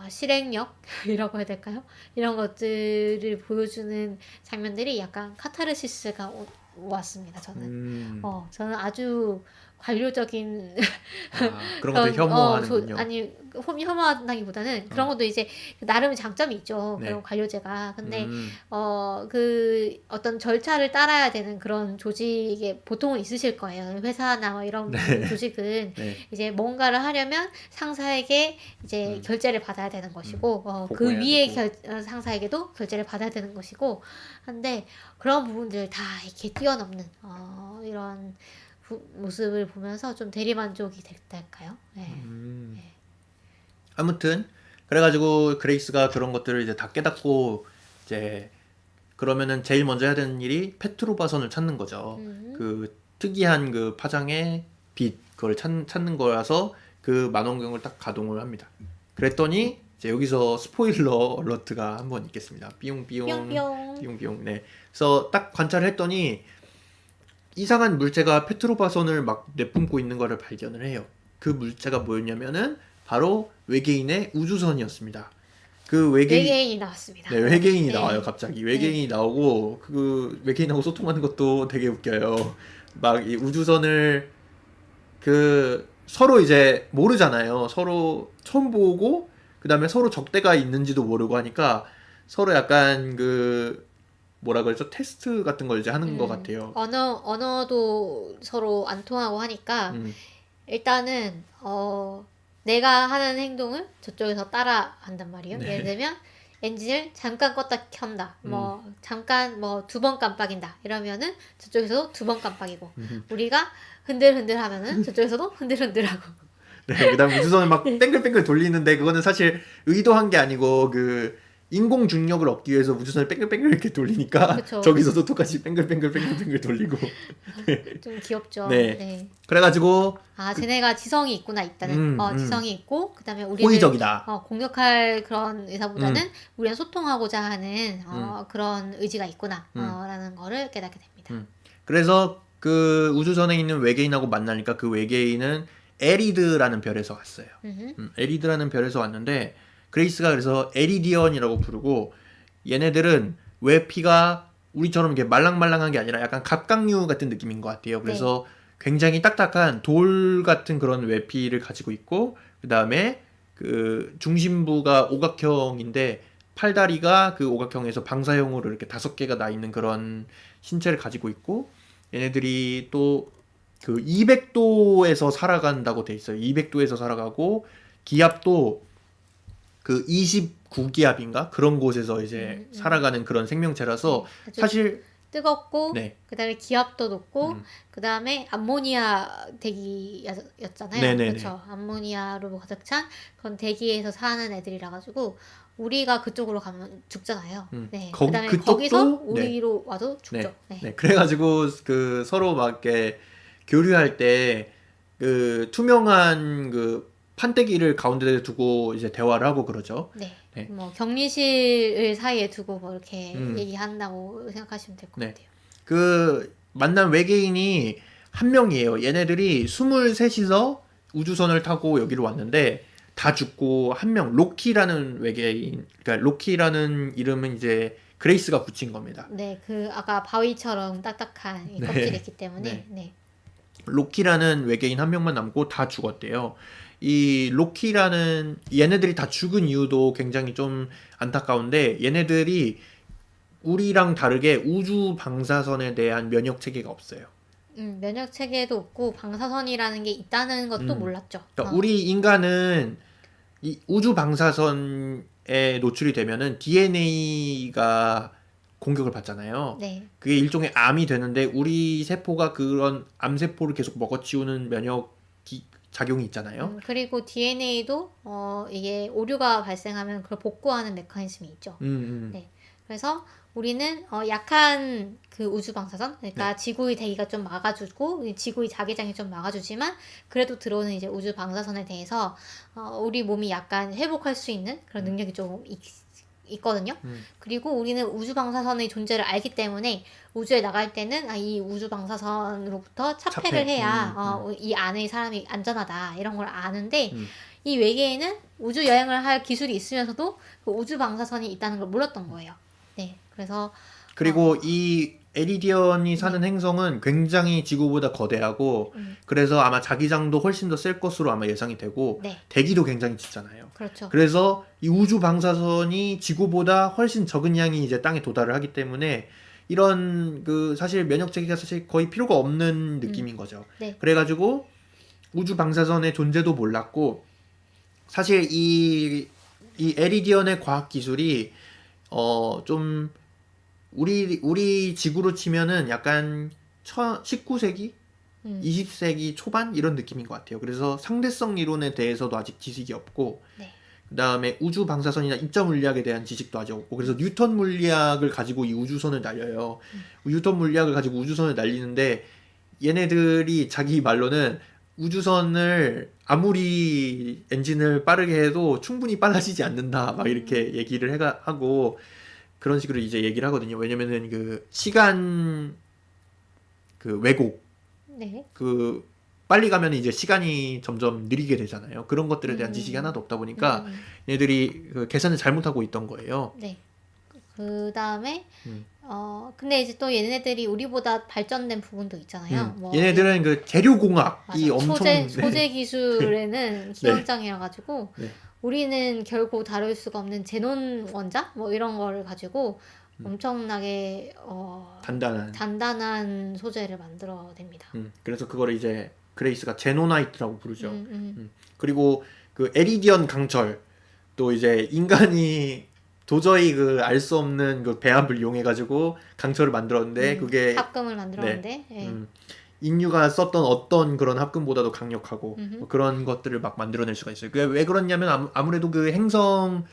실행력이라고 해야 될까요? 이런 것들을 보여주는 장면들이 약간 카타르시스가 왔습니다. 저는 저는 아주 관료적인 그런 것들 혐오하는군요. 아니 혐오한다기보다는 그런 것도 이제 나름 장점이 있죠. 네. 그런 관료제가. 근데 그 어떤 절차를 따라야 되는 그런 조직에 보통은 있으실 거예요. 회사나 뭐 이런 조직은 이제 뭔가를 하려면 상사에게 이제 결제를 받아야 되는 것이고 그 위에 상사에게도 결제를 받아야 되는 것이고 한데 그런 부분들 다 이렇게 뛰어넘는 이런 모습을 보면서 좀 대리만족이 됐달까요? 네. 네. 아무튼 그래가지고 그레이스가 그런 것들을 이제 다 깨닫고 이제 그러면은 제일 먼저 해야 되는 일이 페트로바선을 찾는 거죠. 그 특이한 그 파장의 빛 그걸 찾는 거라서 그 만원경을 딱 가동을 합니다. 그랬더니 이제 여기서 스포일러 얼러트가 한번 있겠습니다. 삐용삐용 뿅뿅. 삐용삐용. 네. 그래서 딱 관찰을 했더니 이상한 물체가 페트로바선을 막 내뿜고 있는 거를 발견을 해요. 그 물체가 뭐였냐면은 바로 외계인의 우주선이었습니다. 그 외계인이 나왔습니다. 네, 외계인이 네. 나와요, 갑자기. 외계인이 나오고, 그, 외계인하고 소통하는 것도 되게 웃겨요. 막, 이 우주선을, 서로 이제 모르잖아요. 서로 처음 보고, 그 다음에 서로 적대가 있는지도 모르고 하니까, 서로 약간 뭐라 그러죠? 테스트 같은 걸 이제 하는 것 같아요. 언어도 서로 안 통하고 하니까, 음, 일단은, 내가 하는 행동을 저쪽에서 따라 한단 말이에요. 네. 예를 들면, 엔진을 잠깐 껐다 켠다. 잠깐 2번 깜빡인다. 이러면은 저쪽에서도 2번 깜빡이고, 우리가 흔들흔들 하면은 저쪽에서도 흔들흔들하고. 네, 그 다음 우주선을 막 뺑글뺑글 돌리는데, 그거는 사실 의도한 게 아니고, 인공 중력을 얻기 위해서 우주선을 뺑글뺑글 이렇게 돌리니까 그쵸. 저기서도 똑같이 뺑글뺑글 돌리고 좀 귀엽죠. 네. 네. 그래가지고 쟤네가 지성이 있구나, 있다는. 지성이 있고, 그 다음에 우리를 호의적이다. 공격할 그런 의사보다는 우리랑 소통하고자 하는 그런 의지가 있구나, 라는 거를 깨닫게 됩니다. 그래서 그 우주선에 있는 외계인하고 만나니까 그 외계인은 에리드라는 별에서 왔어요. 에리드라는 별에서 왔는데 그레이스가 그래서 에리디언이라고 부르고, 얘네들은 왜 피가 우리처럼 이렇게 말랑말랑한 게 아니라 약간 갑각류 같은 느낌인 것 같아요. 그래서 굉장히 딱딱한 돌 같은 그런 외피를 가지고 있고, 그 다음에 그 중심부가 오각형인데 팔다리가 그 오각형에서 방사형으로 이렇게 5개가 나 있는 그런 신체를 가지고 있고, 얘네들이 또 그 200도에서 살아간다고 돼 있어요. 200도에서 살아가고, 기압도 그 29기압인가? 그런 곳에서 이제 살아가는 그런 생명체라서 아주 사실 뜨겁고, 네. 그 다음에 기압도 높고, 그 다음에 암모니아 대기였잖아요. 네네네. 그렇죠. 암모니아로 가득 찬 그런 대기에서 사는 애들이라 가지고 우리가 그쪽으로 가면 죽잖아요. 네. 거- 그다음에 그쪽도- 거기서 네. 우리로 와도 죽죠. 네. 네. 네. 그래가지고 그 서로 막 이렇게 교류할 때 그 투명한 그 판때기를 가운데 두고 이제 대화를 하고 그러죠. 네. 네. 뭐 격리실 사이에 두고 뭐 이렇게 얘기한다고 생각하시면 될 것 네. 같아요. 그 만난 외계인이 한 명이에요. 얘네들이 23이서 우주선을 타고 여기로 왔는데 다 죽고, 한 명 로키라는 외계인, 그러니까 로키라는 이름은 이제 그레이스가 붙인 겁니다. 네. 그 아까 바위처럼 딱딱한 이 네. 껍질이 있기 때문에 네. 네. 로키라는 외계인 한 명만 남고 다 죽었대요. 이 로키라는, 얘네들이 다 죽은 이유도 굉장히 좀 안타까운데, 얘네들이 우리랑 다르게 우주 방사선에 대한 면역 체계가 없어요. 면역 체계도 없고 방사선이라는 게 있다는 것도 몰랐죠. 그러니까 우리 인간은 이 우주 방사선에 노출이 되면은 DNA가 공격을 받잖아요. 네. 그게 일종의 암이 되는데, 우리 세포가 그런 암세포를 계속 먹어치우는 면역 작용이 있잖아요. 그리고 DNA도 이게 오류가 발생하면 그걸 복구하는 메커니즘이 있죠. 네. 그래서 우리는 약한 그 우주 방사선, 그러니까 지구의 대기가 좀 막아주고 지구의 자기장이 좀 막아주지만 그래도 들어오는 이제 우주 방사선에 대해서 우리 몸이 약간 회복할 수 있는 그런 능력이 좀 있거든요. 그리고 우리는 우주 방사선의 존재를 알기 때문에 우주에 나갈 때는 이 우주 방사선으로부터 차폐를 해야 이 안에 사람이 안전하다, 이런 걸 아는데 이 외계에는 우주 여행을 할 기술이 있으면서도 그 우주 방사선이 있다는 걸 몰랐던 거예요. 네, 그래서 그리고 이 에리디언이 사는 행성은 굉장히 지구보다 거대하고, 그래서 아마 자기장도 훨씬 더 셀 것으로 아마 예상이 되고, 네. 대기도 굉장히 짙잖아요. 그렇죠. 그래서 이 우주 방사선이 지구보다 훨씬 적은 양이 이제 땅에 도달을 하기 때문에 이런 사실 면역 체계가 사실 거의 필요가 없는 느낌인 거죠. 네. 그래가지고 우주 방사선의 존재도 몰랐고, 사실 이 에리디언의 과학 기술이 좀 우리 지구로 치면은 약간 19세기, 20세기 초반 이런 느낌인 것 같아요. 그래서 상대성 이론에 대해서도 아직 지식이 없고, 네. 그 다음에 우주 방사선이나 입자 물리학에 대한 지식도 아직 없고, 그래서 뉴턴 물리학을 가지고 이 우주선을 날려요. 뉴턴 물리학을 가지고 우주선을 날리는데, 얘네들이 자기 말로는 우주선을 아무리 엔진을 빠르게 해도 충분히 빨라지지 않는다 막 이렇게 얘기를 하고 그런 식으로 이제 얘기를 하거든요. 왜냐면은 그 시간 그 왜곡 네. 그 빨리 가면 이제 시간이 점점 느리게 되잖아요. 그런 것들에 대한 지식이 음. 하나도 없다 보니까 음. 얘들이 그 계산을 잘못하고 있던 거예요. 네. 그 다음에 음. 근데 이제 또 얘네들이 우리보다 발전된 부분도 있잖아요. 뭐 얘네들은 그 재료공학이 맞아. 엄청 소재 기술에는 기원장이라 가지고 네. 우리는 결코 다룰 수가 없는 제논 원자 뭐 이런 거를 가지고 엄청나게 단단한 소재를 만들어냅니다. 그래서 그거를 이제 그레이스가 제노나이트라고 부르죠. 음, 음. 그리고 그 에리디언 강철 또 이제 인간이 도저히 그 알 수 없는 그 배합을 이용해 가지고 강철을 만들었는데 그게 합금을 만들었는데 예. 인류가 썼던 어떤 그런 합금보다도 강력하고 뭐 그런 것들을 막 만들어낼 수가 있어요. 그게 왜 그러냐면 아무래도 그 행성의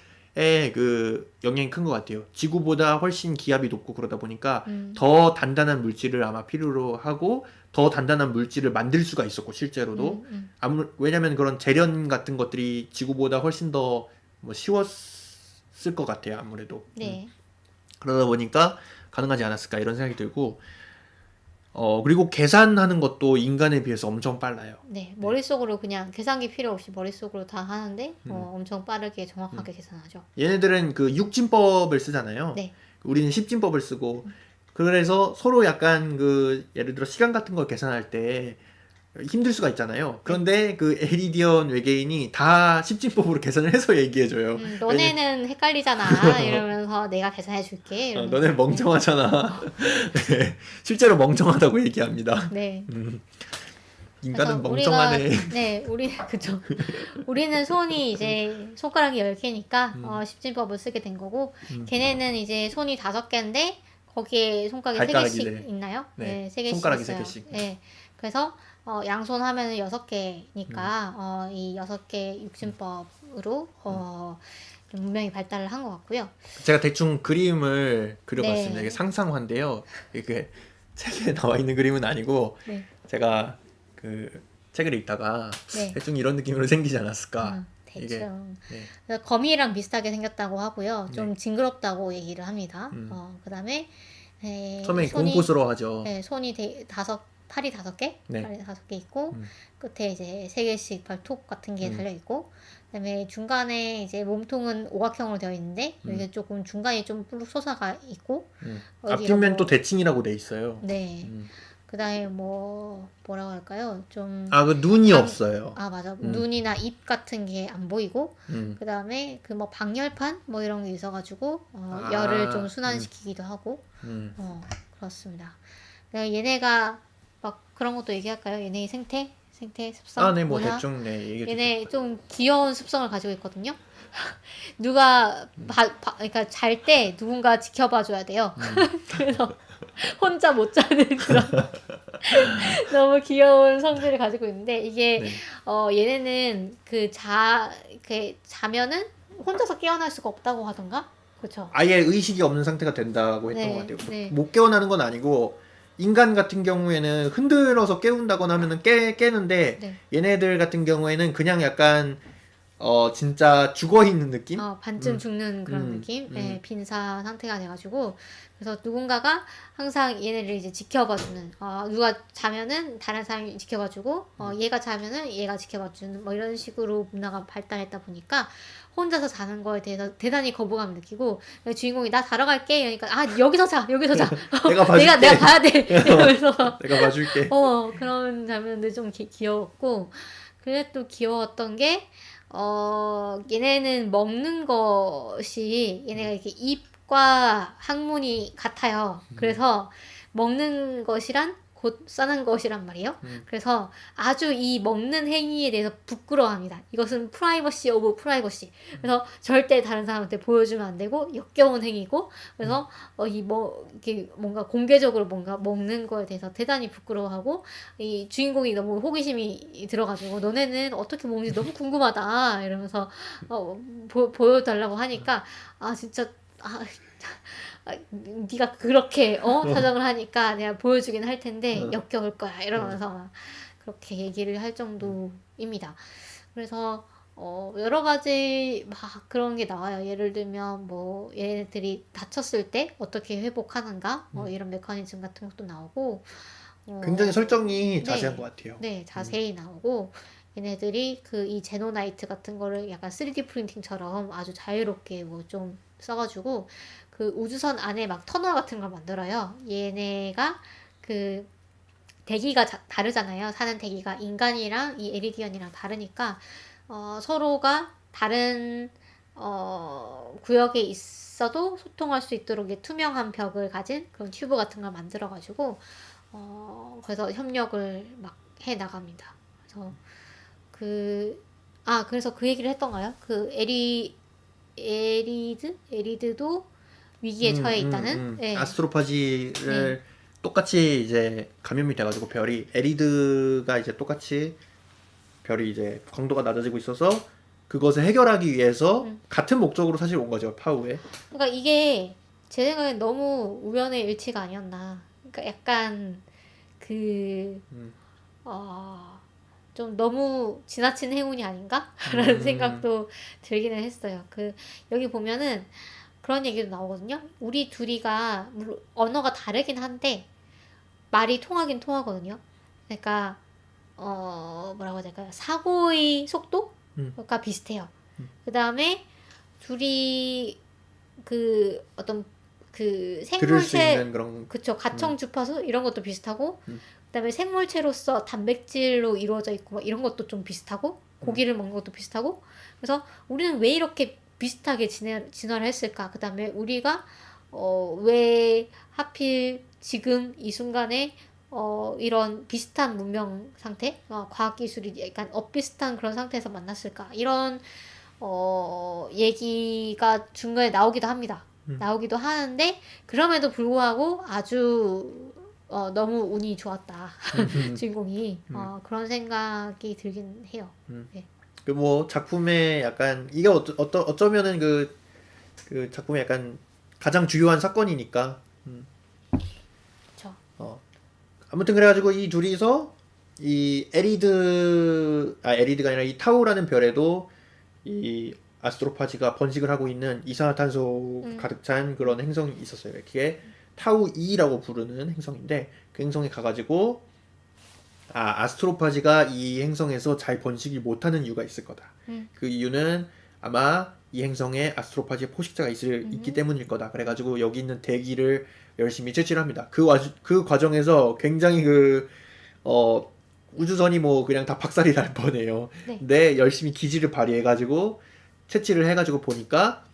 그 영향이 큰 것 같아요. 지구보다 훨씬 기압이 높고 그러다 보니까 더 단단한 물질을 아마 필요로 하고 더 단단한 물질을 만들 수가 있었고 실제로도 왜냐면 그런 재련 같은 것들이 지구보다 훨씬 더 뭐 쉬웠을 것 같아요. 아무래도 네. 그러다 보니까 가능하지 않았을까 이런 생각이 들고 그리고 계산하는 것도 인간에 비해서 엄청 빨라요. 네, 머릿속으로 그냥 계산기 필요 없이 머릿속으로 다 하는데 엄청 빠르게 정확하게 계산하죠. 얘네들은 그 육진법을 쓰잖아요. 네. 우리는 십진법을 쓰고 그래서 서로 약간 그 예를 들어 시간 같은 걸 계산할 때 힘들 수가 있잖아요. 그런데 그 에리디언 외계인이 다 십진법으로 계산을 해서 얘기해줘요. 너네는 헷갈리잖아 이러면서 내가 계산해 줄게. 너네 멍청하잖아. 네, 실제로 멍청하다고 얘기합니다. 네. 인간은 멍청하네. 그죠. 우리는 손이 이제 손가락이 10개니까 십진법을 쓰게 된 거고 걔네는 이제 손이 5개인데 거기에 손가락이 3개씩 있나요? 네, 3개씩 손가락이 있어요. 3개씩. 네. 그래서 양손 하면은 6개니까 이 6개 육신법으로 좀 문명이 발달을 한 것 같고요. 제가 대충 그림을 그려봤습니다. 네. 이게 상상화인데요. 이게 책에 나와 있는 그림은 아니고 네. 제가 그 책을 읽다가 네. 대충 이런 느낌으로 생기지 않았을까. 대충. 네. 그래서 거미랑 비슷하게 생겼다고 하고요. 좀 네. 징그럽다고 얘기를 합니다. 그다음에 처음에 공포스러워하죠. 네, 손이 팔이 5개? 네. 팔이 5개 있고 끝에 이제 3개씩 발톱 같은 게 달려 있고 그다음에 중간에 이제 몸통은 오각형으로 되어 있는데 여기 조금 중간에 좀 뿔룩 솟아가 있고 앞뒷면 또 대칭이라고 돼 있어요. 네. 그다음에 뭐라고 할까요? 좀 그 눈이 없어요. 맞아. 눈이나 입 같은 게 안 보이고 그다음에 그 뭐 방열판 뭐 이런 게 있어가지고 열을 좀 순환시키기도 하고 그렇습니다. 얘네가 막 그런 것도 얘기할까요? 얘네의 생태 습성. 네, 뭐 문화? 대충 얘기해 주세요. 얘네 좀 귀여운 습성을 가지고 있거든요. 누가 그러니까 잘 때 누군가 지켜봐 줘야 돼요. 그래서 혼자 못 자는 그런 너무 귀여운 성질을 가지고 있는데 이게 얘네는 자면은 혼자서 깨어날 수가 없다고 하던가? 그렇죠. 아예 의식이 없는 상태가 된다고 했던 것 같아요. 네. 못 깨어나는 건 아니고 인간 같은 경우에는 흔들어서 깨운다거나 하면은 깨는데 얘네들 같은 경우에는 그냥 약간 진짜 죽어 있는 느낌? 반쯤 죽는 그런 느낌? 네, 빈사 상태가 돼가지고 그래서 누군가가 항상 얘네를 이제 지켜봐주는 누가 자면은 다른 사람이 지켜봐주고 얘가 자면은 얘가 지켜봐주는 뭐 이런 식으로 문화가 발달했다 보니까 혼자서 자는 거에 대해서 대단히 거부감을 느끼고 주인공이 나 자러 갈게 이러니까 여기서 자 내가 봐줄게 내가 봐야 돼 이러면서 내가 봐줄게 그런 장면들 좀 귀여웠고 그래 또 귀여웠던 게 얘네는 먹는 것이 얘네가 이렇게 입과 항문이 같아요. 그래서 먹는 것이란 곧 싸는 것이란 말이에요. 그래서 아주 이 먹는 행위에 대해서 부끄러워합니다. 이것은 프라이버시 오브 프라이버시. 그래서 절대 다른 사람한테 보여주면 안 되고 역겨운 행위고 그래서 이게 뭔가 공개적으로 뭔가 먹는 거에 대해서 대단히 부끄러워하고 이 주인공이 너무 호기심이 들어가지고 너네는 어떻게 먹는지 너무 궁금하다 이러면서 보여달라고 하니까 진짜 네가 그렇게 사정을 하니까 내가 보여주긴 할 텐데 역겨울 거야 이러면서 막 그렇게 얘기를 할 정도입니다. 그래서 여러 가지 막 그런 게 나와요. 예를 들면 뭐 얘네들이 다쳤을 때 어떻게 회복하는가 뭐 이런 메커니즘 같은 것도 나오고 굉장히 설정이 네. 자세한 것 같아요. 네, 자세히 나오고 얘네들이 그 이 제노나이트 같은 거를 약간 3D 프린팅처럼 아주 자유롭게 뭐 좀 써가지고 그 우주선 안에 막 터널 같은 걸 만들어요. 얘네가 그 대기가 다르잖아요. 사는 대기가 인간이랑 이 에리디언이랑 다르니까 서로가 다른 구역에 있어도 소통할 수 있도록 이게 투명한 벽을 가진 그런 튜브 같은 걸 만들어가지고 그래서 협력을 막 해 나갑니다. 그래서 그래서 그 얘기를 했던가요? 그 에리드도 위기에 처해 있다는? 네. 아스트로파지를 똑같이 이제 감염이 돼가지고 별이 에리드가 이제 똑같이 별이 이제 광도가 낮아지고 있어서 그것을 해결하기 위해서 같은 목적으로 사실 온 거죠, 파우에. 그러니까 이게 제 생각엔 너무 우연의 일치가 아니었나. 그러니까 약간 좀 너무 지나친 행운이 아닌가라는 생각도 들기는 했어요. 여기 보면은 그런 얘기도 나오거든요. 우리 둘이가 물론 언어가 다르긴 한데 말이 통하긴 통하거든요. 그러니까 뭐라고 해야 될까요? 사고의 속도가 비슷해요. 그 다음에 둘이 어떤 들을 수 생물체 있는 그런 그쵸 가청 주파수 이런 것도 비슷하고 그다음에 생물체로서 단백질로 이루어져 있고 막 이런 것도 좀 비슷하고 고기를 먹는 것도 비슷하고 그래서 우리는 왜 이렇게 비슷하게 진화를 했을까? 그다음에 우리가 왜 하필 지금 이 순간에 이런 비슷한 문명 상태, 과학 기술이 약간 엇비슷한 그런 상태에서 만났을까? 이런 얘기가 중간에 나오기도 합니다. 나오기도 하는데 그럼에도 불구하고 아주 너무 운이 좋았다 주인공이 그런 생각이 들긴 해요. 네. 그 뭐 작품의 약간 이게 어쩌면은 그 작품의 약간 가장 주요한 사건이니까. 그렇죠. 아무튼 그래가지고 이 둘이서 이 에리드가 아니라 이 타우라는 별에도 이 아스트로파지가 번식을 하고 있는 이산화탄소 가득 찬 그런 행성이 있었어요. 그게 타우 2라고 부르는 행성인데 그 행성에 가가지고 아스트로파지가 이 행성에서 잘 번식이 못하는 이유가 있을 거다. 그 이유는 아마 이 행성에 아스트로파지의 포식자가 있기 때문일 거다. 그래가지고 여기 있는 대기를 열심히 채취를 합니다. 그 과정에서 굉장히 우주선이 뭐 그냥 다 박살이 날 뻔해요. 네. 근데 열심히 기지를 발휘해가지고 채취를 해가지고 보니까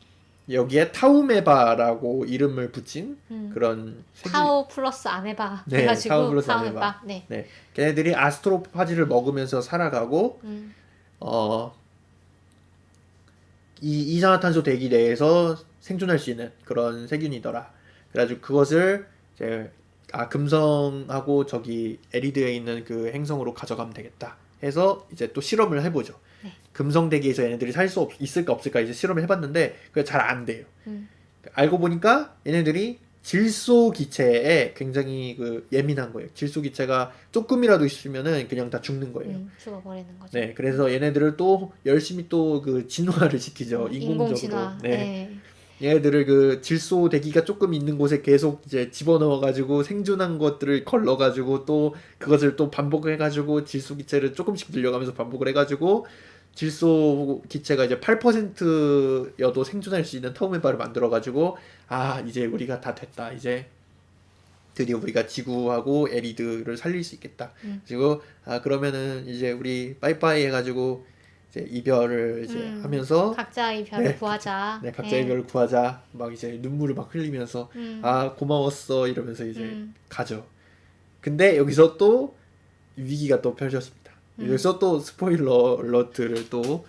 여기에 타우메바라고 이름을 붙인 그런 타우 플러스 아메바 네, 해가지고 타우 플러스 타우메바. 아메바. 네. 네, 걔네들이 아스트로파지를 먹으면서 살아가고 이 이산화탄소 대기 내에서 생존할 수 있는 그런 세균이더라. 그래가지고 그것을 이제 금성하고 저기 에리드에 있는 그 행성으로 가져가면 되겠다 해서 이제 또 실험을 해보죠. 네. 금성 대기에서 얘네들이 살 수 있을까 없을까 이제 실험을 해봤는데 그게 잘 안 돼요. 알고 보니까 얘네들이 질소 기체에 굉장히 예민한 거예요. 질소 기체가 조금이라도 있으면은 그냥 다 죽는 거예요. 죽어버리는 거죠. 네, 그래서 얘네들을 또 열심히 또 진화를 시키죠. 인공적으로. 인공진화. 네. 네. 얘네들을 질소 대기가 조금 있는 곳에 계속 이제 집어넣어가지고 생존한 것들을 걸러가지고 또 그것을 또 반복해가지고 질소 기체를 조금씩 늘려가면서 반복을 해가지고 질소 기체가 이제 8%여도 생존할 수 있는 타우메바를 만들어가지고 이제 우리가 다 됐다. 이제 드디어 우리가 지구하고 에리드를 살릴 수 있겠다. 그리고 그러면은 이제 우리 빠이빠이 해가지고 이제 이별을 이제 하면서 각자의 별을 구하자. 네, 각자의 별을 구하자. 막 이제 눈물을 막 흘리면서 고마웠어 이러면서 이제 가죠. 근데 여기서 또 위기가 또 펼쳐집니다. 여기서 또 스포일러 알러트를 또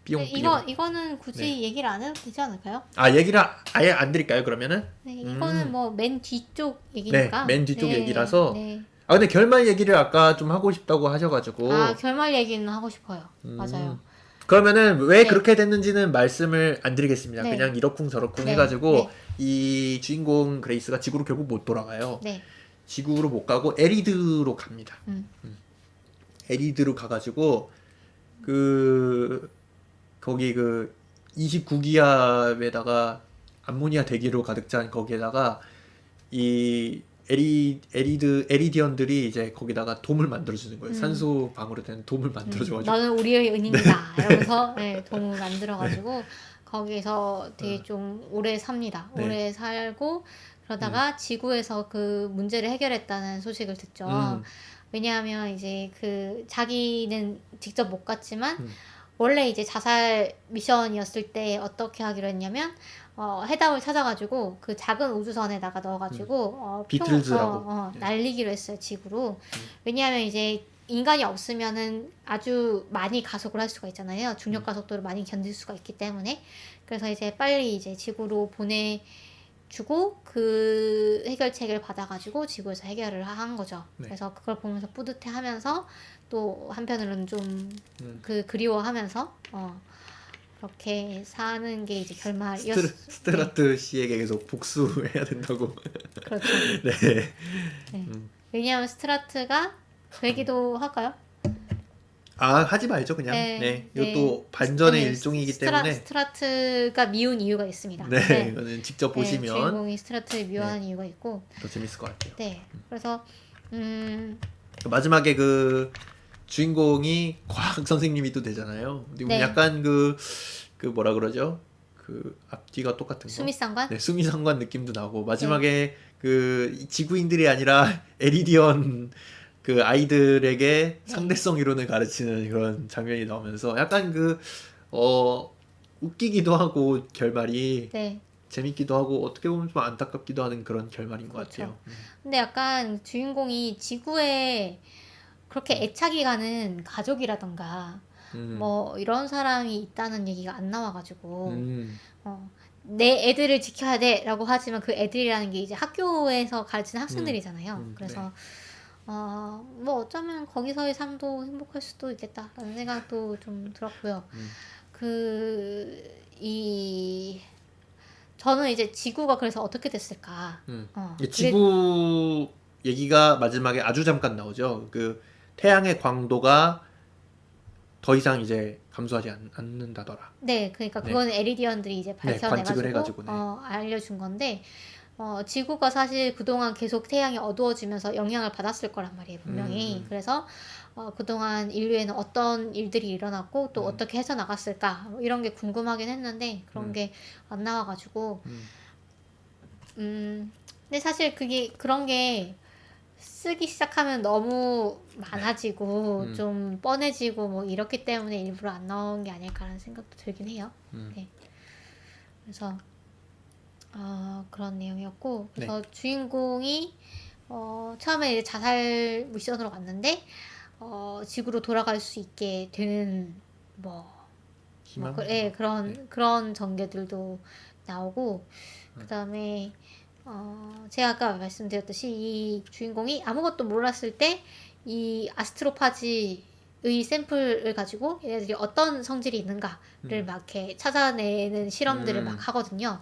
삐용삐용. 이거는 굳이 얘기를 안 해도 되지 않을까요? 얘기를 아예 안 드릴까요 그러면은? 네, 이거는 뭐 맨 뒤쪽 얘기니까. 네, 맨 뒤쪽 얘기라서. 네. 근데 결말 얘기를 아까 좀 하고 싶다고 하셔가지고. 결말 얘기는 하고 싶어요. 맞아요. 그러면은 왜 네. 그렇게 됐는지는 말씀을 안 드리겠습니다. 네. 그냥 이러쿵 저러쿵 네. 해가지고 네. 이 주인공 그레이스가 지구로 결국 못 돌아가요. 네. 지구로 못 가고 에리드로 갑니다. 에리드로 가가지고 그 거기 그 29기압에다가 암모니아 대기로 가득 찬 거기에다가 이 에리디언들이 이제 거기다가 돔을 만들어주는 거예요. 산소 방으로 된 돔을 만들어줘가지고. 너는 우리의 은인이다. 이러면서 네, 돔을 만들어가지고 거기서 되게 좀 오래 삽니다. 네. 오래 살고 그러다가 지구에서 그 문제를 해결했다는 소식을 듣죠. 음. 왜냐하면 이제 그 자기는 직접 못 갔지만 음. 원래 이제 자살 미션이었을 때 어떻게 하기로 했냐면 해답을 찾아가지고 그 작은 우주선에다가 넣어가지고 비틀즈라고. 날리기로 했어요, 지구로. 왜냐하면 이제 인간이 없으면은 아주 많이 가속을 할 수가 있잖아요. 중력 가속도를 많이 견딜 수가 있기 때문에. 그래서 이제 빨리 이제 지구로 보내주고 그 해결책을 받아가지고 지구에서 해결을 한 거죠. 네. 그래서 그걸 보면서 뿌듯해하면서 또 한편으로는 좀 음. 그리워하면서 그렇게 사는 게 이제 결말이었어요. 스트라트 씨에게 계속 복수해야 된다고. 그렇죠. 네. 네. 왜냐하면 스트라트가 되기도 할까요? 아, 하지 말죠, 그냥. 네, 네. 네. 이것도 반전의 네, 일종이기 때문에. 스트라트가 미운 이유가 있습니다. 네, 이거는 직접 보시면 주인공이 스트라트를 미워하는 이유가 있고. 더 재밌을 것 같아요. 네. 그래서 마지막에 그 주인공이 과학 선생님이 또 되잖아요. 그리고 네. 약간 그 뭐라 그러죠? 그 앞뒤가 똑같은 거. 수미상관? 네, 수미상관 느낌도 나고 마지막에 그 지구인들이 아니라 에리디언 그 아이들에게 상대성 이론을 가르치는 그런 장면이 나오면서 약간 그 웃기기도 하고 결말이 네. 재밌기도 하고 어떻게 보면 좀 안타깝기도 하는 그런 결말인 것 그렇죠. 같아요. 근데 약간 주인공이 지구에 그렇게 애착이 가는 가족이라던가 뭐 이런 사람이 있다는 얘기가 안 나와가지고 내 애들을 지켜야 돼라고 하지만 그 애들이라는 게 이제 학교에서 가르치는 학생들이잖아요. 그래서 뭐 어쩌면 거기서의 삶도 행복할 수도 있겠다라는 생각도 좀 들었고요. 저는 이제 지구가 그래서 어떻게 됐을까? 지구 얘기가 마지막에 아주 잠깐 나오죠. 그 태양의 광도가 더 이상 이제 감소하지 않는다더라. 네, 그러니까 네. 그거는 에리디언들이 이제 관측을 밝혀내가지고 해가지고, 네. 알려준 건데 지구가 사실 그동안 계속 태양이 어두워지면서 영향을 받았을 거란 말이에요, 분명히. 그래서 그동안 인류에는 어떤 일들이 일어났고 또 어떻게 해서 나갔을까 뭐 이런 게 궁금하긴 했는데 그런 게 안 나와가지고 근데 사실 그런 게 쓰기 시작하면 너무 많아지고 좀 뻔해지고 뭐 이렇기 때문에 일부러 안 나온 게 아닐까라는 생각도 들긴 해요. 네. 그래서 그런 내용이었고 그래서 주인공이 처음에 이제 자살 미션으로 갔는데 지구로 돌아갈 수 있게 되는 희망? 그런 전개들도 나오고 그다음에 제가 아까 말씀드렸듯이 이 주인공이 아무것도 몰랐을 때 이 아스트로파지의 샘플을 가지고 얘네들이 어떤 성질이 있는가를 막 이렇게 찾아내는 실험들을 막 하거든요.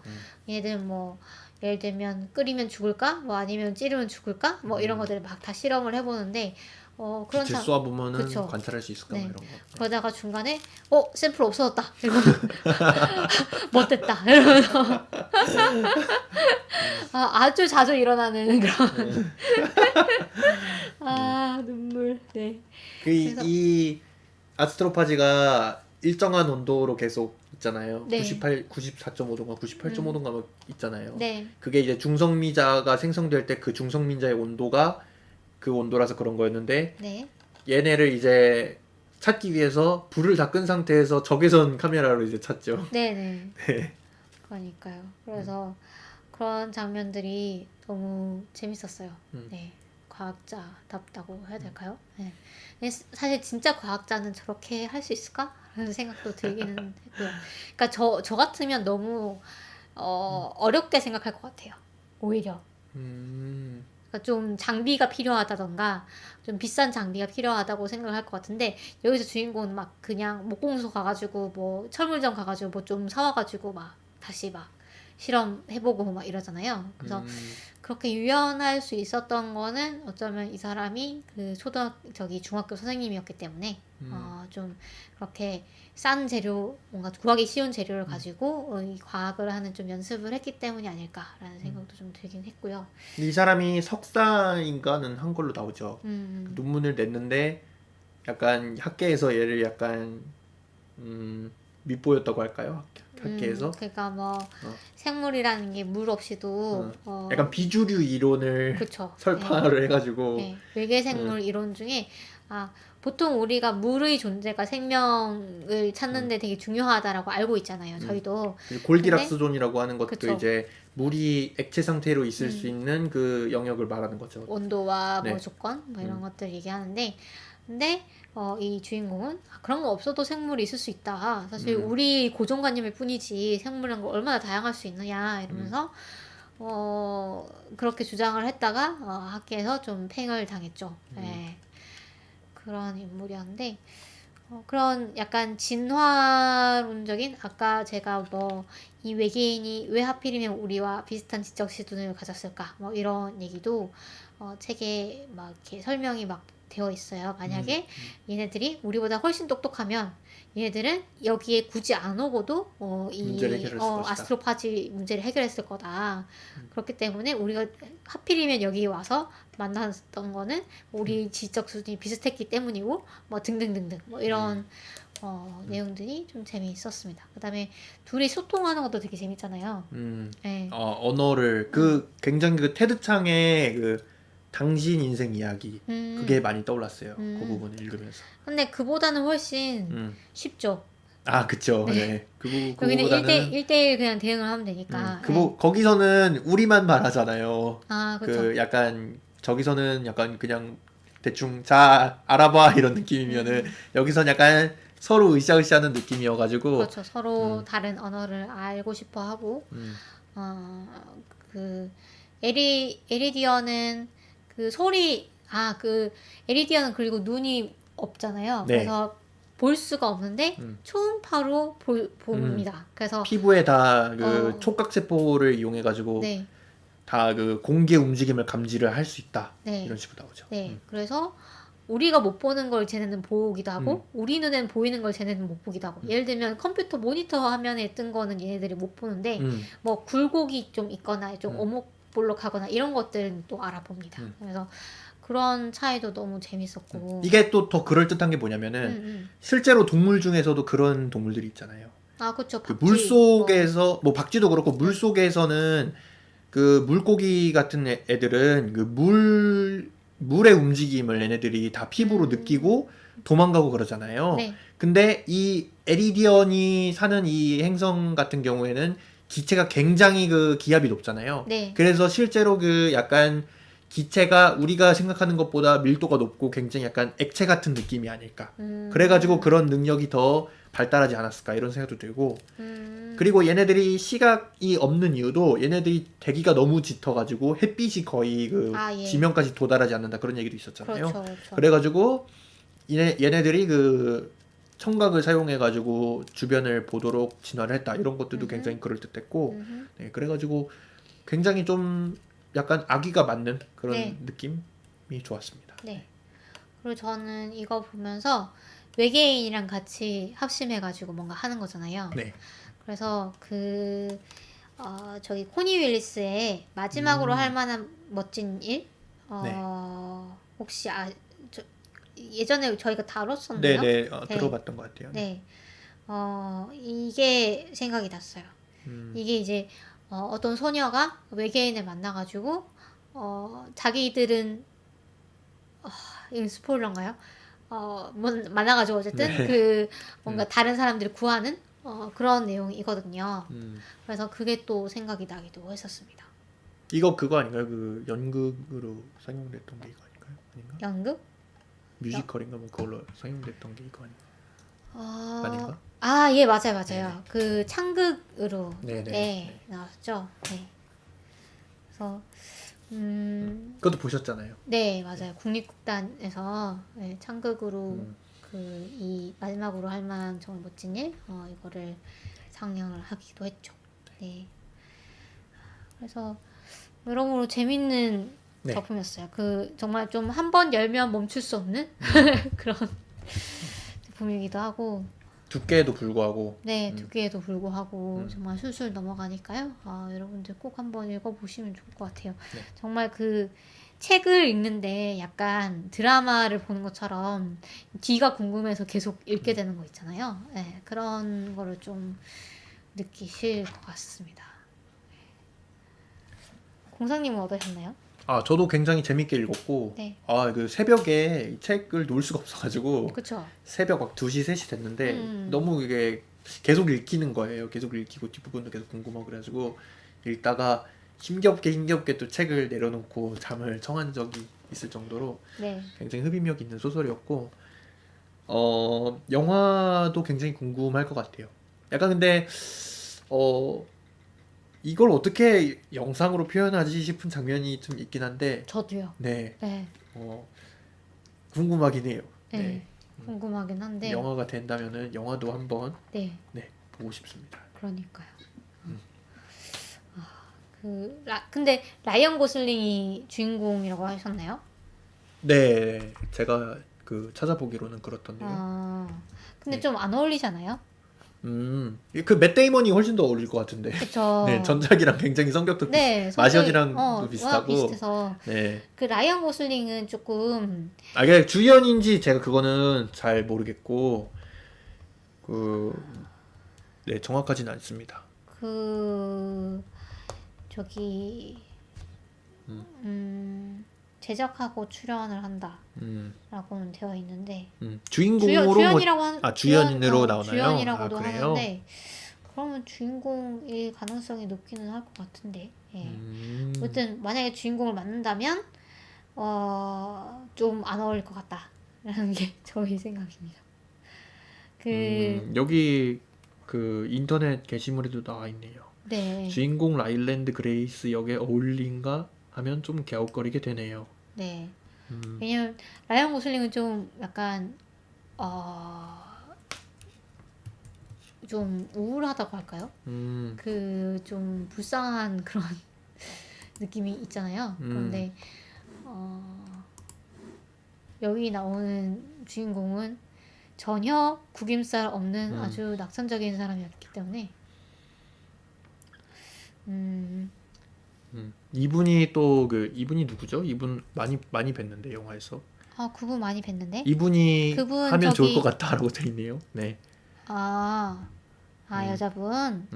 얘네들은 뭐 예를 들면 끓이면 죽을까? 뭐 아니면 찌르면 죽을까? 뭐 이런 것들을 막 다 실험을 해보는데 그런 빛을 쏘아보면은 관찰할 수 있을까? 네. 뭐 이런 거. 그러다가 중간에 샘플 없어졌다. 이러면 못됐다. 이러면서 아주 자주 일어나는 그런 눈물. 네. 이 아스트로파지가 일정한 온도로 계속 있잖아요. 네. 94.5도인가 98.5도인가 뭐 있잖아요. 네. 그게 이제 중성미자가 생성될 때 그 중성미자의 온도가 그 온도라서 그런 거였는데 네. 얘네를 이제 찾기 위해서 불을 다 끈 상태에서 적외선 카메라로 이제 찾죠. 네네. 네. 그러니까요. 그래서 그런 장면들이 너무 재밌었어요. 네. 과학자답다고 해야 될까요? 네. 근데 사실 진짜 과학자는 저렇게 할 수 있을까? 라는 생각도 들기는 했고요. 그러니까 저 같으면 너무 어렵게 생각할 것 같아요. 오히려. 그러니까 좀 장비가 필요하다던가 좀 비싼 장비가 필요하다고 생각할 것 같은데 여기서 주인공은 막 그냥 목공소 가가지고 뭐 철물점 가가지고 뭐 좀 사와가지고 막 다시 막 실험해보고 막 이러잖아요. 그래서 그렇게 유연할 수 있었던 거는 어쩌면 이 사람이 그 저기 중학교 선생님이었기 때문에 좀 그렇게 싼 재료, 뭔가 구하기 쉬운 재료를 가지고 이 과학을 하는 좀 연습을 했기 때문이 아닐까라는 생각도 좀 들긴 했고요. 이 사람이 석사인가는 한 걸로 나오죠. 논문을 냈는데 약간 학계에서 얘를 약간 밉보였다고 할까요? 학계에서 그러니까 뭐 생물이라는 게 물 없이도 약간 비주류 이론을 그쵸. 설파를 해가지고 네, 외계 생물 이론 중에 보통 우리가 물의 존재가 생명을 찾는데 되게 중요하다라고 알고 있잖아요. 저희도. 골디락스 존이라고 하는 것도 그쵸. 이제 물이 액체 상태로 있을 수 있는 그 영역을 말하는 거죠. 온도와 뭐 네. 조건 뭐 이런 것들 얘기하는데 근데 이 주인공은 그런 거 없어도 생물이 있을 수 있다. 사실 우리 고정관념일 뿐이지 생물이란 거 얼마나 다양할 수 있느냐 이러면서 그렇게 주장을 했다가 학계에서 좀 팽을 당했죠. 네. 그런 인물이었는데 그런 약간 진화론적인 아까 제가 뭐 이 외계인이 왜 하필이면 우리와 비슷한 지적 수준을 가졌을까 뭐 이런 얘기도 책에 막 이렇게 설명이 막 되어 있어요. 만약에 얘네들이 우리보다 훨씬 똑똑하면 얘네들은 여기에 굳이 안 오고도 문제를 해결했을 것이다. 아스트로파지 문제를 해결했을 거다. 그렇기 때문에 우리가 하필이면 여기 와서 만났던 거는 우리 지적 수준이 비슷했기 때문이고 뭐 등등등등 뭐 이런 내용들이 좀 재미있었습니다. 그다음에 둘이 소통하는 것도 되게 재밌잖아요. 네. 언어를 굉장히 그 테드 창의 그 당신 인생 이야기 그게 많이 떠올랐어요. 그 부분을 읽으면서. 근데 그보다는 훨씬 쉽죠. 그쵸. 네. 네. 여기는 그거보다는 1대1 그냥 대응을 하면 되니까. 거기서는 우리만 말하잖아요. 그쵸. 약간 저기서는 약간 그냥 대충 자 알아봐 이런 느낌이면은 여기선 약간 서로 으쌰으쌰하는 느낌이어가지고 그렇죠. 서로 다른 언어를 알고 싶어 하고 그 에리디언은 그 소리 그 에리디언은 그리고 눈이 없잖아요. 네. 그래서 볼 수가 없는데 초음파로 봅니다. 그래서 피부에 다 그 촉각 세포를 이용해가지고 네. 다 그 공기의 움직임을 감지를 할 수 있다. 네. 이런 식으로 나오죠. 네. 그래서 우리가 못 보는 걸 쟤네는 보기도 하고 우리 눈엔 보이는 걸 쟤네는 못 보기도 하고 예를 들면 컴퓨터 모니터 화면에 뜬 거는 얘네들이 못 보는데 뭐 굴곡이 좀 있거나 좀 오목볼록하거나 이런 것들은 또 알아봅니다. 그래서 그런 차이도 너무 재밌었고 이게 또 더 그럴듯한 게 뭐냐면은 실제로 동물 중에서도 그런 동물들이 있잖아요. 그쵸. 그 물속에서 뭐 박쥐도 그렇고 물속에서는 그 물고기 같은 애들은 그 물의 움직임을 얘네들이 다 피부로 느끼고 도망가고 그러잖아요. 네. 근데 이 에리디언이 사는 이 행성 같은 경우에는 기체가 굉장히 그 기압이 높잖아요. 네. 그래서 실제로 그 약간 기체가 우리가 생각하는 것보다 밀도가 높고 굉장히 약간 액체 같은 느낌이 아닐까. 그래가지고 그런 능력이 더 발달하지 않았을까 이런 생각도 들고 그리고 얘네들이 시각이 없는 이유도 얘네들이 대기가 너무 짙어가지고 햇빛이 거의 그 예. 지면까지 도달하지 않는다 그런 얘기도 있었잖아요. 그렇죠. 그래가지고 얘네들이 그 청각을 사용해가지고 주변을 보도록 진화를 했다 이런 것들도 굉장히 그럴듯했고 네, 그래가지고 굉장히 좀 약간 아기가 맞는 그런 느낌이 좋았습니다. 네. 그리고 저는 이거 보면서 외계인이랑 같이 합심해가지고 뭔가 하는 거잖아요. 네. 그래서 저기 코니 윌리스의 마지막으로 할 만한 멋진 일? 혹시 예전에 저희가 다뤘었나요? 네네. 들어봤던 것 같아요. 네. 이게 생각이 났어요. 이게 이제 어떤 소녀가 외계인을 만나가지고 자기들은 이건 스포일러인가요? 만나가지고 어쨌든 그 뭔가 다른 사람들을 구하는 그런 내용이거든요. 그래서 그게 또 생각이 나기도 했었습니다. 이거 그거 아닌가요? 그 연극으로 상영됐던 게 이거 아닌가요? 아닌가? 연극? 뮤지컬인가 뭐 그걸로 상영됐던 게 이거 아닌가? 예, 맞아요. 그 창극으로 네네. 나왔죠. 네. 그래서 그것도 보셨잖아요. 네, 맞아요. 국립극단에서 창극으로 이 마지막으로 할 만한 정말 멋진 일 이거를 상영을 하기도 했죠. 네. 그래서 여러모로 재밌는 네. 작품이었어요. 그 정말 좀 한 번 열면 멈출 수 없는 그런 제품이기도 하고, 두께에도 불구하고 네, 두께에도 불구하고 음. 정말 술술 넘어가니까요. 여러분들 꼭 한번 읽어보시면 좋을 것 같아요. 네. 정말 그 책을 읽는데 약간 드라마를 보는 것처럼 뒤가 궁금해서 계속 읽게 되는 거 있잖아요. 네, 그런 거를 좀 느끼실 것 같습니다. 공상님은 어떠셨나요? 저도 굉장히 재밌게 읽었고 네, 그 새벽에 이 책을 놓을 수가 없어가지고 그쵸. 새벽 막 2시, 3시 됐는데 너무 이게 계속 읽히는 거예요. 계속 읽히고 뒷부분도 계속 궁금하고 그래가지고 읽다가 힘겹게 또 책을 내려놓고 잠을 청한 적이 있을 정도로 네, 굉장히 흡입력 있는 소설이었고 영화도 굉장히 궁금할 것 같아요. 약간 근데 이걸 어떻게 영상으로 표현하지 싶은 장면이 좀 있긴 한데 저도요. 네, 네, 궁금하긴 해요. 네, 네, 궁금하긴 한데, 영화가 된다면은 영화도 한번 네, 보고 싶습니다. 그러니까요. 근데 라이언 고슬링이 주인공이라고 하셨나요? 네, 제가 그 찾아보기로는 그렇던데요. 근데 네. 좀 안 어울리잖아요? 그 맷 데이먼이 훨씬 더 어울릴 것 같은데. 그쵸. 네, 전작이랑 굉장히 성격도 네, 마션이랑도 워낙 비슷하고. 비슷해서. 네. 그 라이언 고슬링은 조금, 이게 주연인지 제가 그거는 잘 모르겠고, 네, 정확하진 않습니다. 저기, 제작하고 출연을 한다. 음, 라고는 되어 있는데, 주인공으로 주연이라고 한, 주연으로 나오나요? 주연이라고도 그래요? 하는데, 그러면 주인공일 가능성이 높기는 할 것 같은데, 예. 아무튼, 만약에 주인공을 맡는다면, 좀 안 어울릴 것 같다라는 게 저희 생각입니다. 여기 그 인터넷 게시물에도 나와 있네요. 네, 주인공 라일랜드 그레이스 역에 어울린가 하면 좀 갸웃거리게 되네요. 네. 왜냐면 라이언 고슬링은 좀 약간 좀 우울하다고 할까요? 그 좀 불쌍한 그런 느낌이 있잖아요. 그런데 여기 나오는 주인공은 전혀 구김살 없는 아주 낙천적인 사람이었기 때문에 이분이 또 이분이 누구죠? 이분 많이 뵀는데 영화에서. 그분 많이 뵀는데 이분이 그분 하면 좋을 것 저기 같다라고 돼 있네요. 네. 여자분.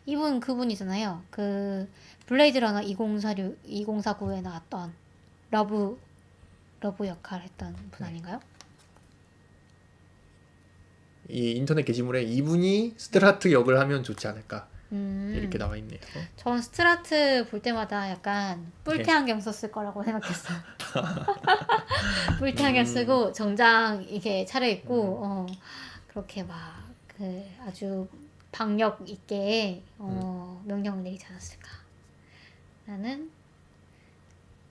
이분 그분이잖아요. 그 블레이드 러너 2049에 나왔던 러브 역할 했던 분 아닌가요? 이 인터넷 게시물에 이분이 스트라트 역을 하면 좋지 않을까 이렇게 나와 있네요. 전 스트라트 볼 때마다 약간 뿔테 네. 안경 썼을 거라고 생각했어요. 뿔테 안경 쓰고 정장 이렇게 차려입고 그렇게 막 그 아주 박력 있게 명령을 내리지 않았을까 라는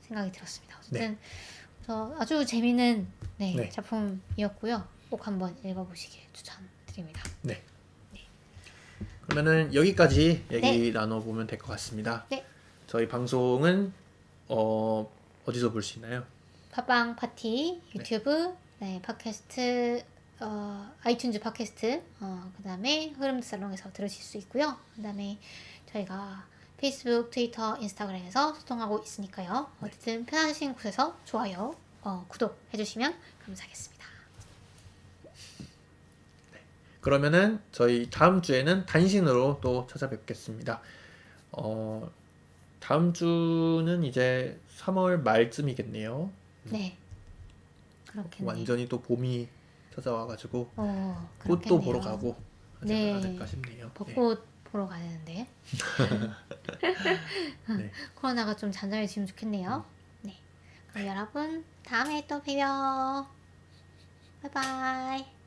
생각이 들었습니다. 어쨌든 그래서 아주 재미있는 네. 작품이었고요. 꼭 한번 읽어보시길 추천드립니다. 네. 그러면은 여기까지 얘기 네. 나눠보면 될 것 같습니다. 네. 저희 방송은 어디서 볼 수 있나요? 팟빵 파티 유튜브 팟캐스트 아이튠즈 팟캐스트 그 다음에 흐름 살롱에서 들으실 수 있고요. 그 다음에 저희가 페이스북, 트위터, 인스타그램에서 소통하고 있으니까요. 어쨌든 편하신 곳에서 좋아요, 구독 해주시면 감사하겠습니다. 그러면은 저희 다음 주에는 단신으로 또 찾아뵙겠습니다. 다음 주는 이제 3월 말쯤이겠네요. 네, 그렇겠네요. 완전히 또 봄이 찾아와가지고 꽃도 그렇겠네요. 보러 가고 하지 네. 않을까 싶네요. 벚꽃 보러 가야 되는데 네. 코로나가 좀 잔잔해지면 좋겠네요. 네, 그럼 여러분 다음에 또 봬요. 바이바이.